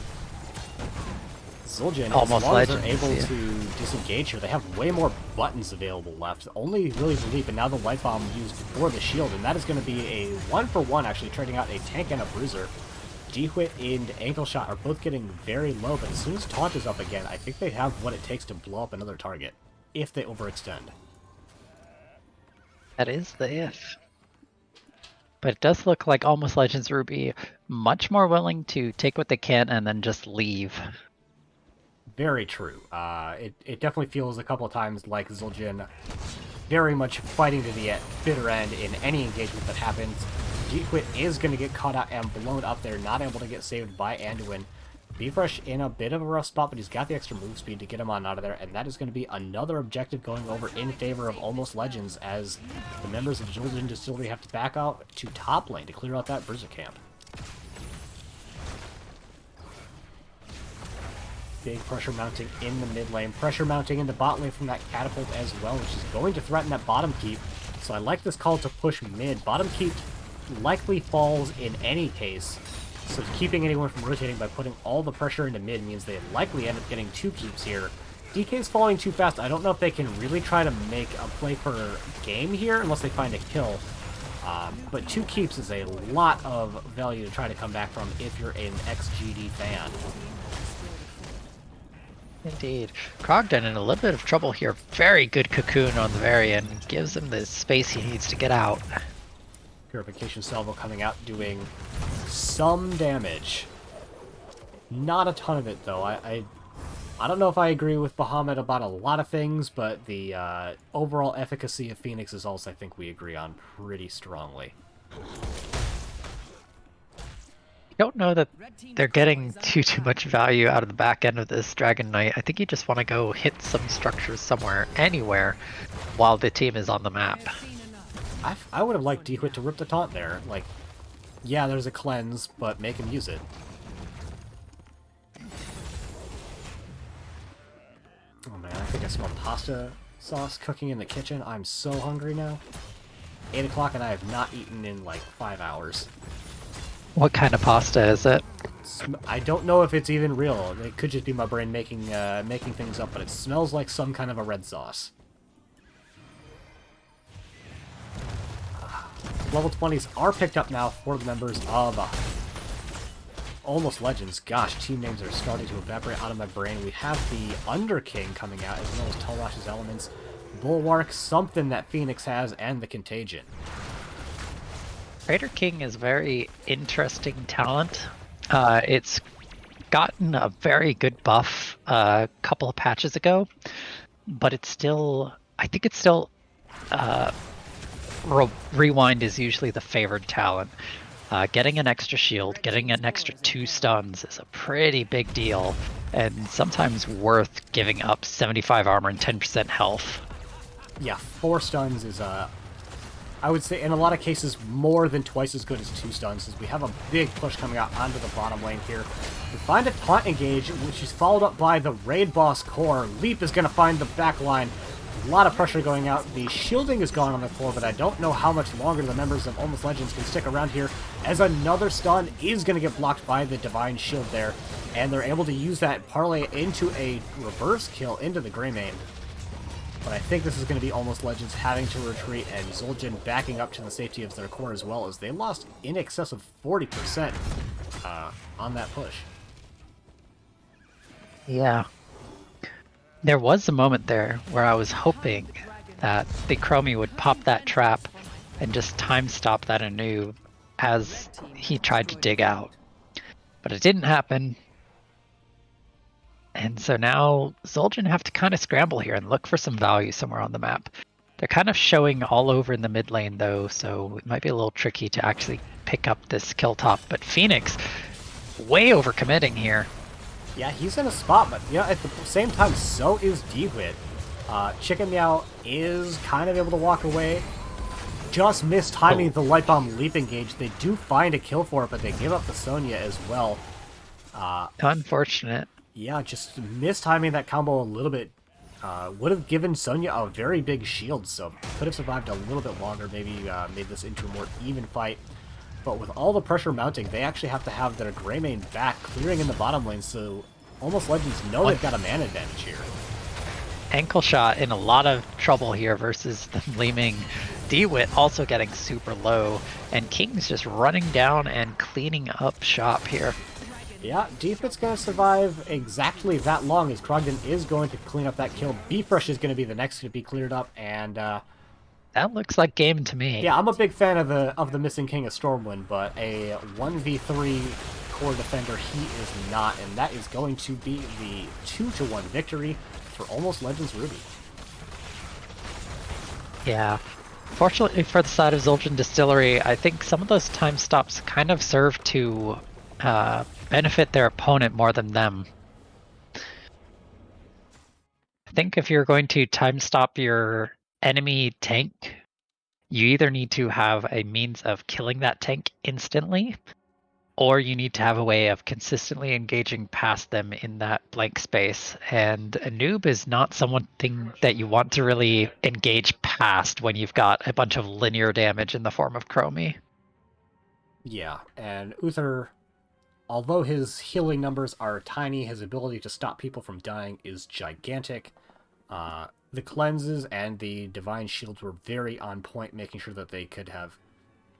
Zul'jin Almost as long as they're Legends, able yeah. to disengage here. They have way more buttons available left. Only really Relief, and now the Light Bomb used for the shield, and that is going to be a 1-for-1, actually, trading out a tank and a bruiser. Dewit and Ankle Shot are both getting very low, but as soon as Taunt is up again, I think they have what it takes to blow up another target, if they overextend. That is the if. But it does look like Almost Legends will be much more willing to take what they can and then just leave. Very true. It definitely feels a couple of times like Zul'jin very much fighting to the bitter end in any engagement that happens. Dewit is going to get caught out and blown up there, not able to get saved by Anduin. Beefresh in a bit of a rough spot, but he's got the extra move speed to get him on out of there, and that is going to be another objective going over in favor of Almost Legends as the members of Zul'jin Distillery have to back out to top lane to clear out that Bruiser camp. Big pressure mounting in the mid lane, pressure mounting in the bot lane from that catapult as well, which is going to threaten that bottom keep. So I like this call to push mid. Bottom keep likely falls in any case, so keeping anyone from rotating by putting all the pressure into mid means they likely end up getting 2 keeps here. DK's falling too fast. I don't know if they can really try to make a play for game here unless they find a kill. But 2 keeps is a lot of value to try to come back from if you're an XGD fan. Indeed. Krogden in a little bit of trouble here. Very good cocoon on the very end. Gives him the space he needs to get out. Purification Salvo coming out doing some damage. Not a ton of it, though. I don't know if I agree with Bahamut about a lot of things, but the overall efficacy of Phoenix's ults I think we agree on pretty strongly. I don't know that they're getting too much value out of the back end of this Dragon Knight. I think you just want to go hit some structures somewhere, anywhere, while the team is on the map. I would have liked Dewit to rip the taunt there. Like, yeah, there's a cleanse, but make him use it. Oh man, I think I smell pasta sauce cooking in the kitchen. I'm so hungry now. 8 o'clock and I have not eaten in like 5 hours. What kind of pasta is it? I don't know if it's even real. It could just be my brain making things up, but it smells like some kind of a red sauce. Level 20s are picked up now for the members of Almost Legends. Gosh, team names are starting to evaporate out of my brain. We have the Underking coming out, as well as Talash's Elements, Bulwark, something that Phoenix has, and the Contagion. Raider King is a very interesting talent. It's gotten a very good buff a couple of patches ago, but it's still, I think it's still, Rewind is usually the favored talent. Getting an extra shield, getting an extra 2 stuns is a pretty big deal, and sometimes worth giving up 75 armor and 10% health. Yeah, 4 stuns is I would say in a lot of cases more than twice as good as 2 stuns, as we have a big push coming out onto the bottom lane here. We find a taunt engage, which is followed up by the raid boss core. Leap is going to find the back line. A lot of pressure going out. The shielding is gone on the core, but I don't know how much longer the members of Almost Legends can stick around here, as another stun is going to get blocked by the Divine Shield there, and they're able to use that parlay into a reverse kill into the Greymane. But I think this is going to be Almost Legends having to retreat, and Zul'jin backing up to the safety of their core as well, as they lost in excess of 40% on that push. Yeah. There was a moment there where I was hoping that the Chromie would pop that trap and just time stop that anew as he tried to dig out. But it didn't happen. And so now Zul'jin have to kind of scramble here and look for some value somewhere on the map. They're kind of showing all over in the mid lane though, so it might be a little tricky to actually pick up this kill top. But Phoenix, way overcommitting here. Yeah, he's in a spot, but you know, at the same time, so is Dewit. Chicken Meow is kind of able to walk away. Just missed timing the Light Bomb leap engage. They do find a kill for it, but they give up the Sonya as well. Unfortunate. Yeah, just missed timing that combo a little bit Would have given Sonya a very big shield, so could have survived a little bit longer, maybe made this into a more even fight. But with all the pressure mounting, they actually have to have their Greymane back, clearing in the bottom lane, so Almost Legends know they've got a man advantage here. Ankle shot in a lot of trouble here versus them leaving. DeWitt also getting super low, and King's just running down and cleaning up shop here. Yeah, DeWitt's going to survive exactly that long, as Krogden is going to clean up that kill. Bfresh is going to be the next to be cleared up, and that looks like game to me. yeah, I'm a big fan of the missing King of Stormwind, but a 1v3 core defender he is not, and that is going to be the 2-1 victory for Almost Legends Ruby. Yeah. Fortunately for the side of Zul'jin Distillery, I think some of those time stops kind of serve to benefit their opponent more than them. I think if you're going to time stop your enemy tank, you either need to have a means of killing that tank instantly, or you need to have a way of consistently engaging past them in that blank space. And a noob is not something that you want to really engage past when you've got a bunch of linear damage in the form of Chromie. Yeah, and Uther, although his healing numbers are tiny, his ability to stop people from dying is gigantic. The cleanses and the divine shields were very on point, making sure that they could have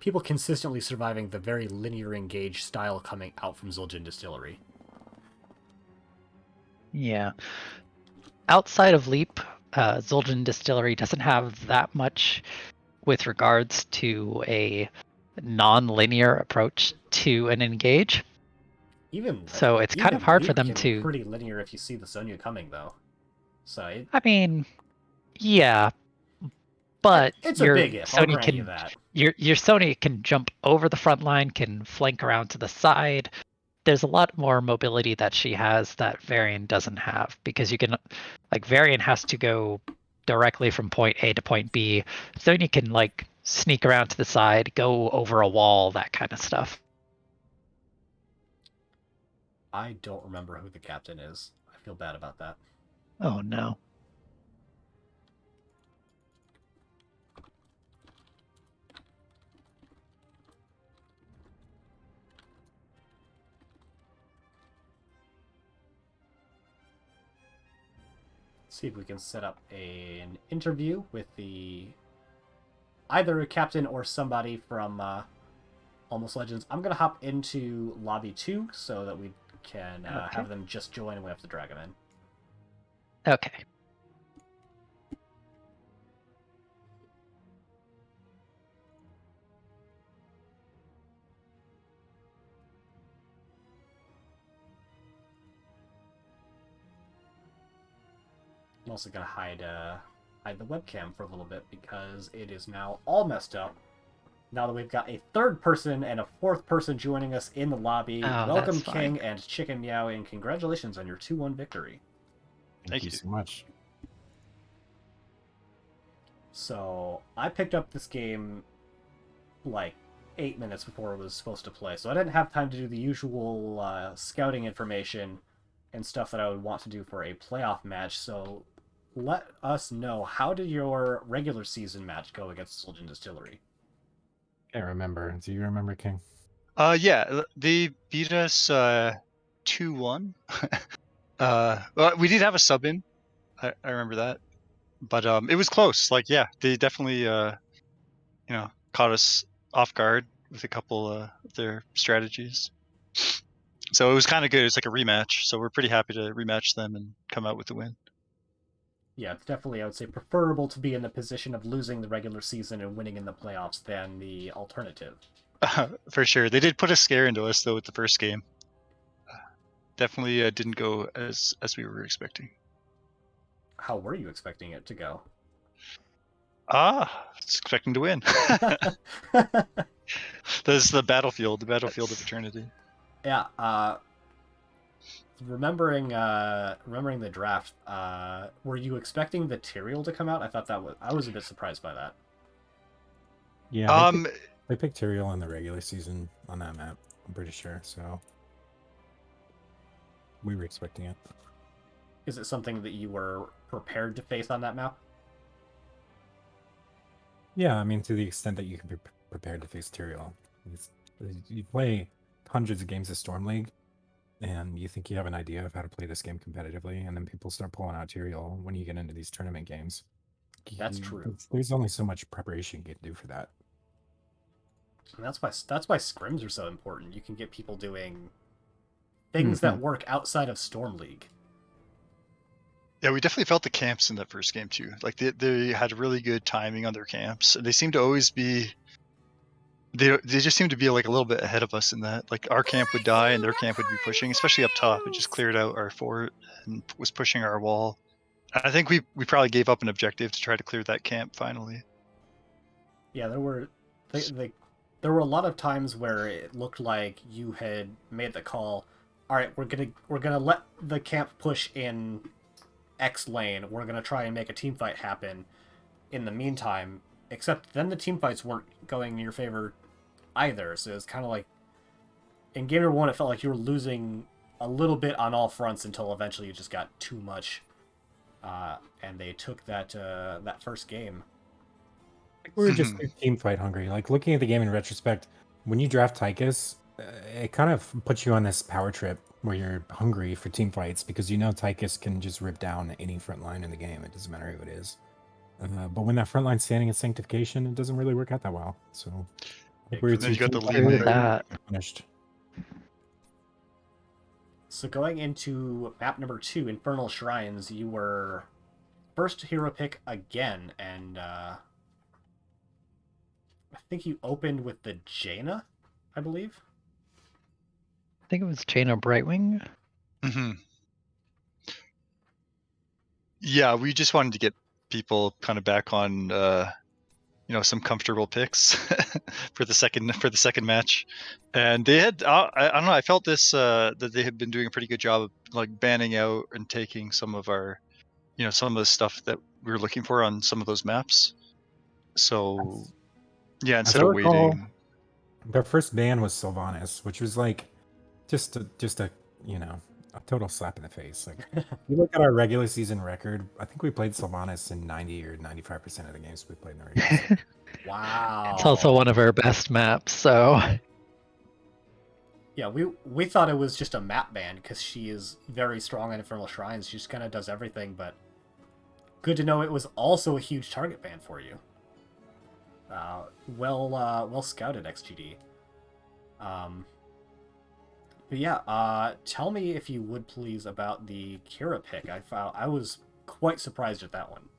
people consistently surviving the very linear engage style coming out from Zul'jin Distillery. Yeah. Outside of Leap, Zul'jin Distillery doesn't have that much with regards to a non-linear approach to an engage. So it's kind of hard for Leap them can to... be pretty linear if you see the Sonya coming, though. So I mean, yeah, but it's a big if. I'll grant you that. Your Sonya can jump over the front line, can flank around to the side. There's a lot more mobility that she has that Varian doesn't have, because you can, like, Varian has to go directly from point A to point B. Sonya can, like, sneak around to the side, go over a wall, that kind of stuff. I don't remember who the captain is. I feel bad about that. Oh no. See if we can set up an interview with either a captain or somebody from Almost Legends. I'm gonna hop into lobby 2 so that we can have them just join and we have to drag them in. Okay. I'm also gonna hide the webcam for a little bit because it is now all messed up. Now that we've got a third person and a fourth person joining us in the lobby. Welcome, King and Chicken Meow, and congratulations on your 2-1 victory. Thank you so much. So, I picked up this game like 8 minutes before it was supposed to play, so I didn't have time to do the usual scouting information and stuff that I would want to do for a playoff match, so let us know, how did your regular season match go against Zul'jin Distillery? Can't remember. Do you remember, King? Yeah, they beat us 2-1. Well, we did have a sub in. I remember that, but it was close. Like, yeah, they definitely caught us off guard with a couple of their strategies. So it was kind of good. It's like a rematch. So we're pretty happy to rematch them and come out with the win. Yeah, it's definitely, I would say, preferable to be in the position of losing the regular season and winning in the playoffs than the alternative. For sure. They did put a scare into us, though, with the first game. Definitely didn't go as we were expecting. How were you expecting it to go? Expecting to win. This is the battlefield of eternity. Yeah, remembering the draft, were you expecting the Tyrael to come out? I was a bit surprised by that. Yeah, they picked Tyrael in the regular season on that map, I'm pretty sure, so we were expecting it. Is it something that you were prepared to face on that map? Yeah, I mean, to the extent that you can be prepared to face Tyrael. You play hundreds of games of Storm League, and you think you have an idea of how to play this game competitively, and then people start pulling out Tyrael when you get into these tournament games. That's true. There's only so much preparation you can do for that. And that's why scrims are so important. You can get people doing things that work outside of Storm League. Yeah, we definitely felt the camps in that first game too. Like they had really good timing on their camps, and they seem to always be. They just seem to be like a little bit ahead of us in that. Like our camp would die and their camp would be pushing, especially up top. It just cleared out our fort and was pushing our wall. I think we probably gave up an objective to try to clear that camp finally. Yeah, there were a lot of times where it looked like you had made the call. All right, we're gonna let the camp push in X lane. We're gonna try and make a team fight happen. In the meantime, except then the team fights weren't going in your favor either. So it was kind of like in game number 1, it felt like you were losing a little bit on all fronts until eventually it just got too much, and they took that first game. We were just too team fight hungry. Like looking at the game in retrospect, when you draft Tychus, it kind of puts you on this power trip where you're hungry for team fights because you know Tychus can just rip down any front line in the game. It doesn't matter who it is. But when that front line's standing in Sanctification, it doesn't really work out that well. So we were Then you got the team lead fight that. punished. So going into map number 2, Infernal Shrines, you were first hero pick again, and I think you opened with the Jaina, I believe. I think it was Jaina Brightwing. Mm-hmm. Yeah, we just wanted to get people kind of back on, some comfortable picks for the second match, and they had. I don't know. I felt this that they had been doing a pretty good job of like banning out and taking some of our, some of the stuff that we were looking for on some of those maps. So, yeah, As instead I of recall, waiting. their first ban was Sylvanas, which was like just a a total slap in the face. Like if you look at our regular season record, I think we played Sylvanas in 90 or 95% of the games we played in the regular season. Wow. It's also one of our best maps, so Yeah, we thought it was just a map ban because she is very strong on Infernal Shrines. She just kind of does everything, but good to know it was also a huge target ban for you. Well scouted, XGD. But yeah, tell me if you would please about the Kira pick. I was quite surprised at that one.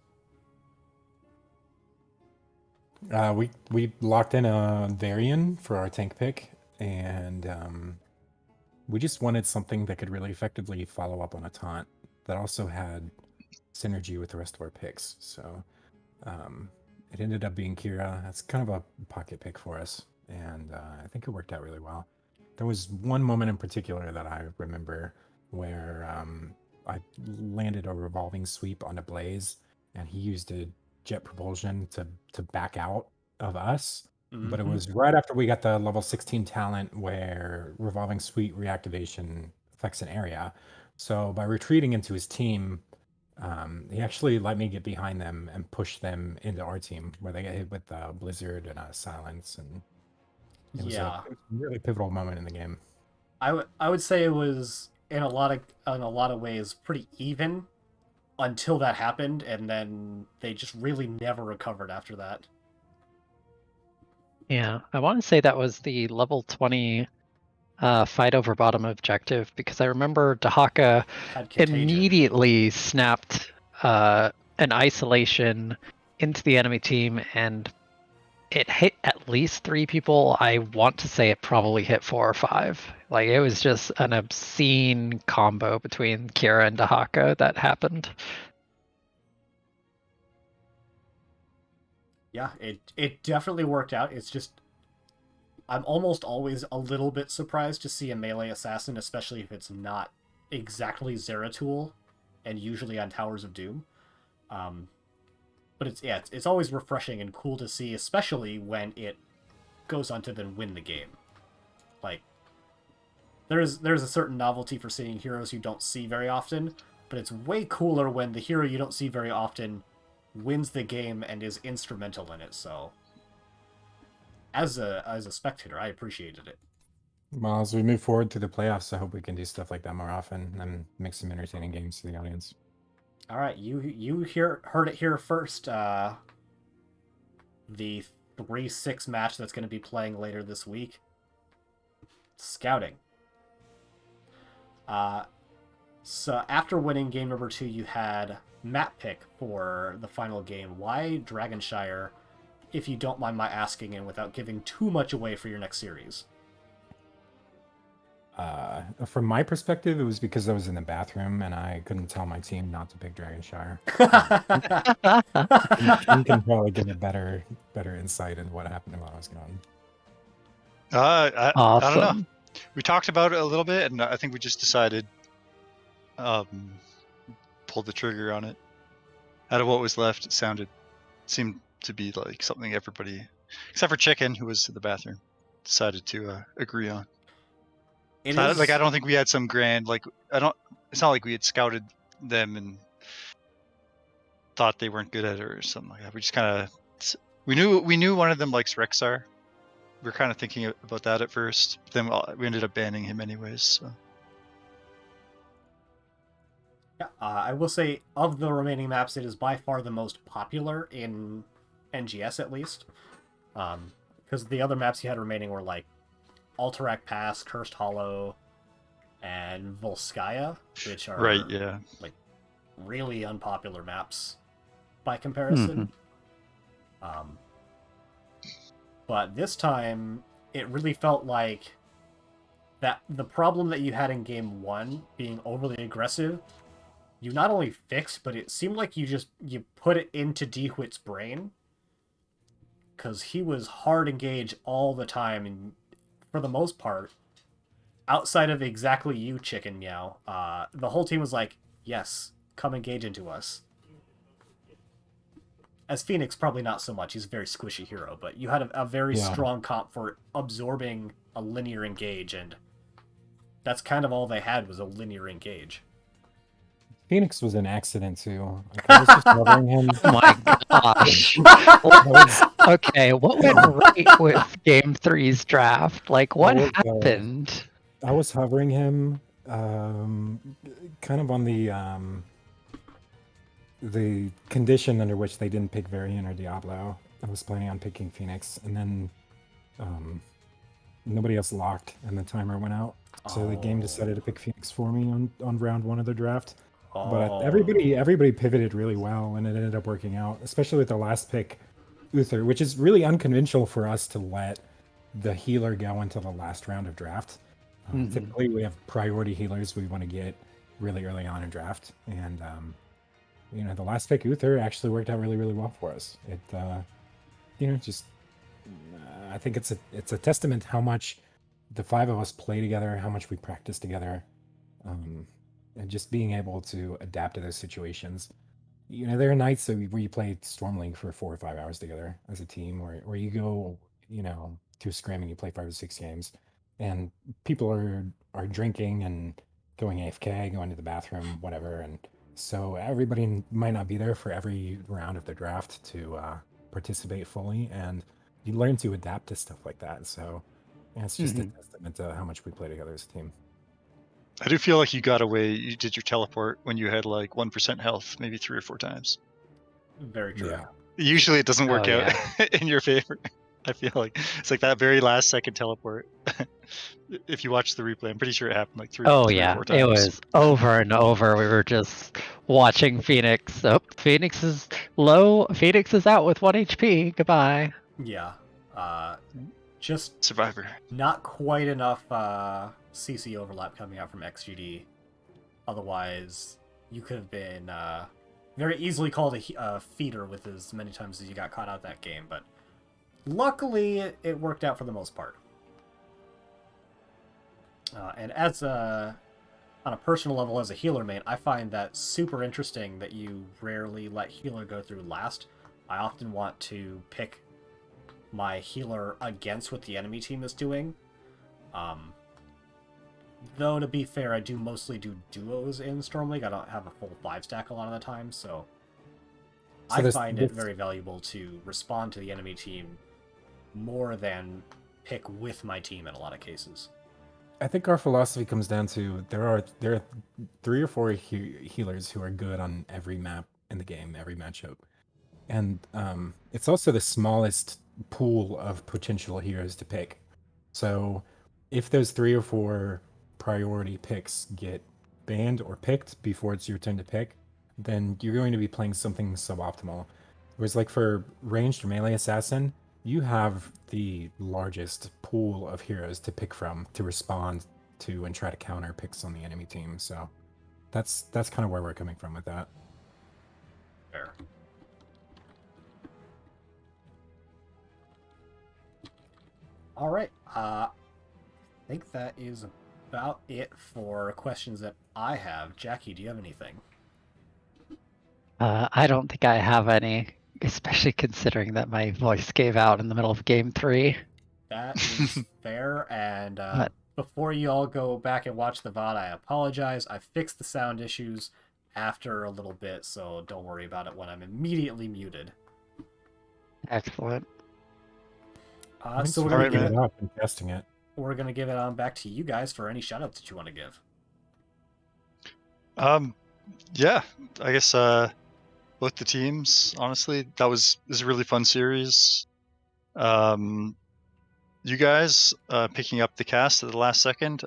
We locked in a Varian for our tank pick, and we just wanted something that could really effectively follow up on a taunt that also had synergy with the rest of our picks. So it ended up being Kira. That's kind of a pocket pick for us, and I think it worked out really well. There was one moment in particular that I remember where I landed a revolving sweep on a Blaze, and he used a jet propulsion to back out of us. But it was right after we got the level 16 talent where revolving sweep reactivation affects an area. So by retreating into his team, he actually let me get behind them and push them into our team where they get hit with Blizzard and Silence, and it was a really pivotal moment in the game. I would say it was in a lot of ways pretty even until that happened, and then they just really never recovered after that. yeah, I want to say that was the level 20 fight over bottom objective because I remember Dahaka Had Contagion. immediately snapped an isolation into the enemy team, and it hit at least 3 people. I want to say it probably hit 4 or 5. Like it was just an obscene combo between Kira and Dahaka that happened. Yeah, it definitely worked out. It's just I'm almost always a little bit surprised to see a melee assassin, especially if it's not exactly Zeratul, and usually on Towers of Doom. But it's always refreshing and cool to see, especially when it goes on to then win the game. Like there's a certain novelty for seeing heroes you don't see very often, but it's way cooler when the hero you don't see very often wins the game and is instrumental in it. So, as a spectator, I appreciated it. Well, as we move forward to the playoffs, I hope we can do stuff like that more often and make some entertaining games to the audience. All right, you heard it here first. The 3-6 match that's going to be playing later this week. Scouting. So after winning game number 2, you had map pick for the final game. Why Dragonshire, if you don't mind my asking, and without giving too much away for your next series? From my perspective, it was because I was in the bathroom and I couldn't tell my team not to pick Dragonshire. You can probably give a better insight into what happened while I was gone. I Awesome. don't know. We talked about it a little bit, and I think we just decided, pulled the trigger on it. Out of what was left, seemed to be like something everybody, except for Chicken, who was in the bathroom, decided to agree on. It So is I don't think we had some grand It's not like we had scouted them and thought they weren't good at it or something like that. We just kind of we knew one of them likes Rexar. We were kind of thinking about that at first, but then we ended up banning him anyways. So. Yeah, I will say, of the remaining maps, it is by far the most popular in NGS, at least. Because the other maps you had remaining were like Alterac Pass, Cursed Hollow, and Volskaya, which are Right, yeah. like really unpopular maps by comparison. But this time, it really felt like that the problem that you had in game 1, being overly aggressive, you not only fixed, but it seemed like you put it into DeWitt's brain, because he was hard engaged all the time, and for the most part, outside of exactly you, Chicken Meow, the whole team was like, yes, come engage into us. As Phoenix, probably not so much. He's a very squishy hero, but you had a very strong comp for absorbing a linear engage, and that's kind of all they had was a linear engage. Phoenix was an accident too. Like, I was just covering him. Oh my gosh. Okay, what went right with Game 3's draft? Like, what happened? I was hovering him, kind of on the condition under which they didn't pick Varian or Diablo. I was planning on picking Phoenix, and then nobody else locked, and the timer went out. So the game decided to pick Phoenix for me on round 1 of the draft. But everybody pivoted really well, and it ended up working out, especially with the last pick, Uther, which is really unconventional for us to let the healer go into the last round of draft. Typically, we have priority healers we want to get really early on in draft, and the last pick, Uther, actually worked out really, really well for us. It, I think it's a testament to how much the 5 of us play together, how much we practice together. And just being able to adapt to those situations. There are nights where you play Storm League for 4 or 5 hours together as a team, or you go, to a scrim and you play 5 or 6 games, and people are drinking and going AFK, going to the bathroom, whatever, and so everybody might not be there for every round of the draft to participate fully, and you learn to adapt to stuff like that. So it's just a testament to how much we play together as a team. I do feel like you got away. You did your teleport when you had like 1% health, maybe 3 or 4 times. Very true. Yeah. Usually it doesn't work out in your favor. I feel like it's like that very last second teleport. If you watch the replay, I'm pretty sure it happened like 3 or 4 times. It was over and over. We were just watching Phoenix. Oh, Phoenix is low. Phoenix is out with 1 HP. Goodbye. Yeah. Just Survivor. not quite enough CC overlap coming out from XGD. Otherwise, you could have been very easily called a feeder with as many times as you got caught out that game. But luckily, it worked out for the most part. And as on a personal level, as a healer main, I find that super interesting that you rarely let healer go through last. I often want to pick my healer against what the enemy team is doing. Though, to be fair, I do mostly do duos in Storm League. I don't have a full 5-stack a lot of the time, so I find it very valuable to respond to the enemy team more than pick with my team in a lot of cases. I think our philosophy comes down to there are 3 or 4 healers who are good on every map in the game, every matchup, and it's also the smallest pool of potential heroes to pick. So if those 3 or 4 priority picks get banned or picked before it's your turn to pick, then you're going to be playing something suboptimal. Whereas like for ranged melee assassin, you have the largest pool of heroes to pick from to respond to and try to counter picks on the enemy team. So that's kind of where we're coming from with that. Fair. All right. I think that is about it for questions that I have. Jackie, do you have anything? I don't think I have any, especially considering that my voice gave out in the middle of game 3. That is fair. And But before you all go back and watch the VOD, I apologize. I fixed the sound issues after a little bit, so don't worry about it when I'm immediately muted. excellent. So we're All gonna right, give man. it. up and testing it. We're gonna give it on back to you guys for any shoutouts that you want to give. Yeah, I guess both the teams. Honestly, this is a really fun series. You guys picking up the cast at the last second.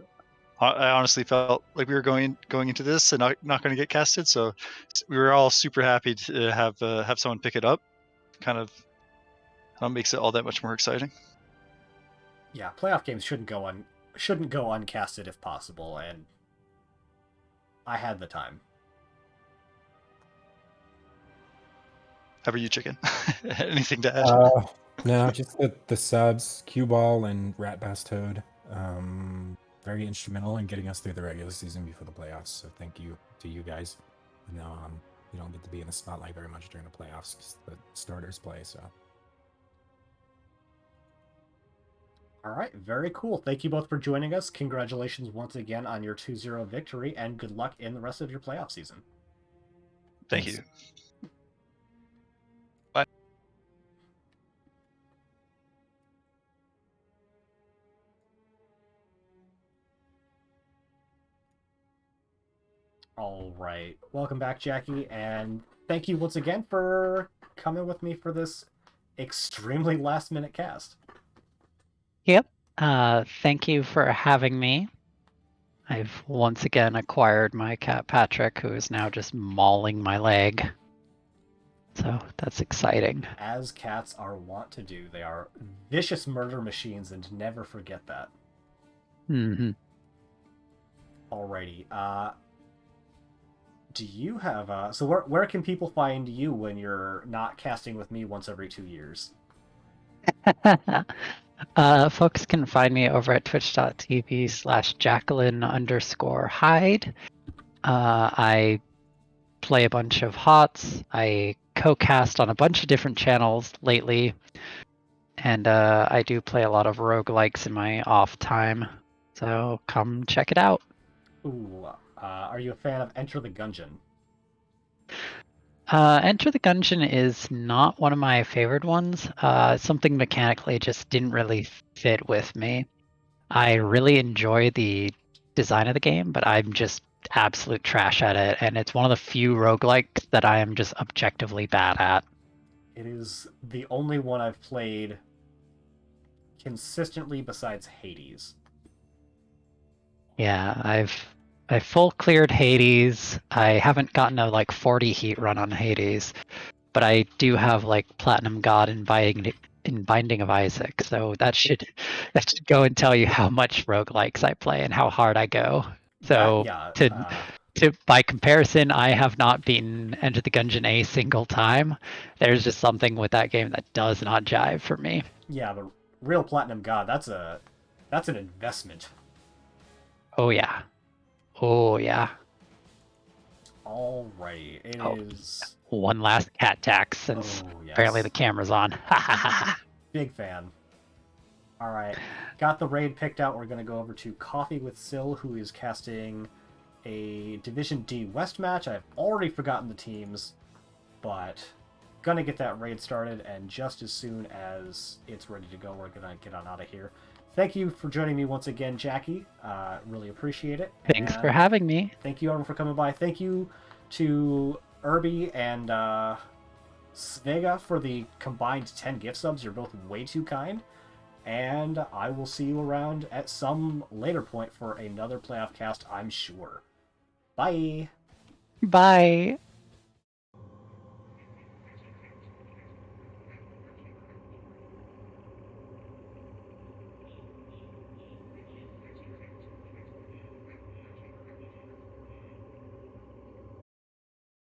I honestly felt like we were going into this and not going to get casted, so we were all super happy to have someone pick it up. Kind of makes it all that much more exciting. Yeah, playoff games shouldn't go uncasted if possible, and I had the time. How about you, Chicken? Anything to add? No, just the subs, Cue Ball and Rat Bass Toad. Very instrumental in getting us through the regular season before the playoffs. So thank you to you guys. You know, you don't get to be in the spotlight very much during the playoffs because the starters play. So. All right, very cool. Thank you both for joining us. Congratulations once again on your 2-0 victory, and good luck in the rest of your playoff season. Thank Thanks. you. All right. Welcome back, Jackie, and thank you once again for coming with me for this extremely last-minute cast. Yep. Thank you for having me. I've once again acquired my cat Patrick, who is now just mauling my leg. So that's exciting. As cats are wont to do, they are vicious murder machines, and never forget that. Mm-hmm. Alrighty. Do you have so where can people find you when you're not casting with me once every 2 years? Folks can find me over at twitch.tv/Jacqueline_Hyde. I play a bunch of HOTS. I co-cast on a bunch of different channels lately. And I do play a lot of roguelikes in my off time. So come check it out. Ooh, are you a fan of Enter the Gungeon? Enter the Gungeon is not one of my favorite ones. Something mechanically just didn't really fit with me. I really enjoy the design of the game, but I'm just absolute trash at it, and it's one of the few roguelikes that I am just objectively bad at. It is the only one I've played consistently besides Hades. Yeah, I full cleared Hades. I haven't gotten a like 40 heat run on Hades, but I do have like Platinum God in Binding of Isaac, so that should go and tell you how much roguelikes I play and how hard I go. So to by comparison, I have not beaten Enter the Gungeon a single time. There's just something with that game that does not jive for me. Yeah, the real Platinum God, that's an investment. Oh yeah. Oh yeah. Alrighty, it is one last cat tax since apparently the camera's on. big fan. All right, got the raid picked out. We're gonna go over to Coffee with Syl, who is casting a Division D West match. I've already forgotten the teams, but gonna get that raid started, and just as soon as it's ready to go, we're gonna get on out of here. Thank you for joining me once again, Jackie. Really appreciate it. Thanks for And having me. thank you everyone for coming by. Thank you to Irby and Svega for the combined 10 gift subs. You're both way too kind. And I will see you around at some later point for another playoff cast, I'm sure. Bye! Bye.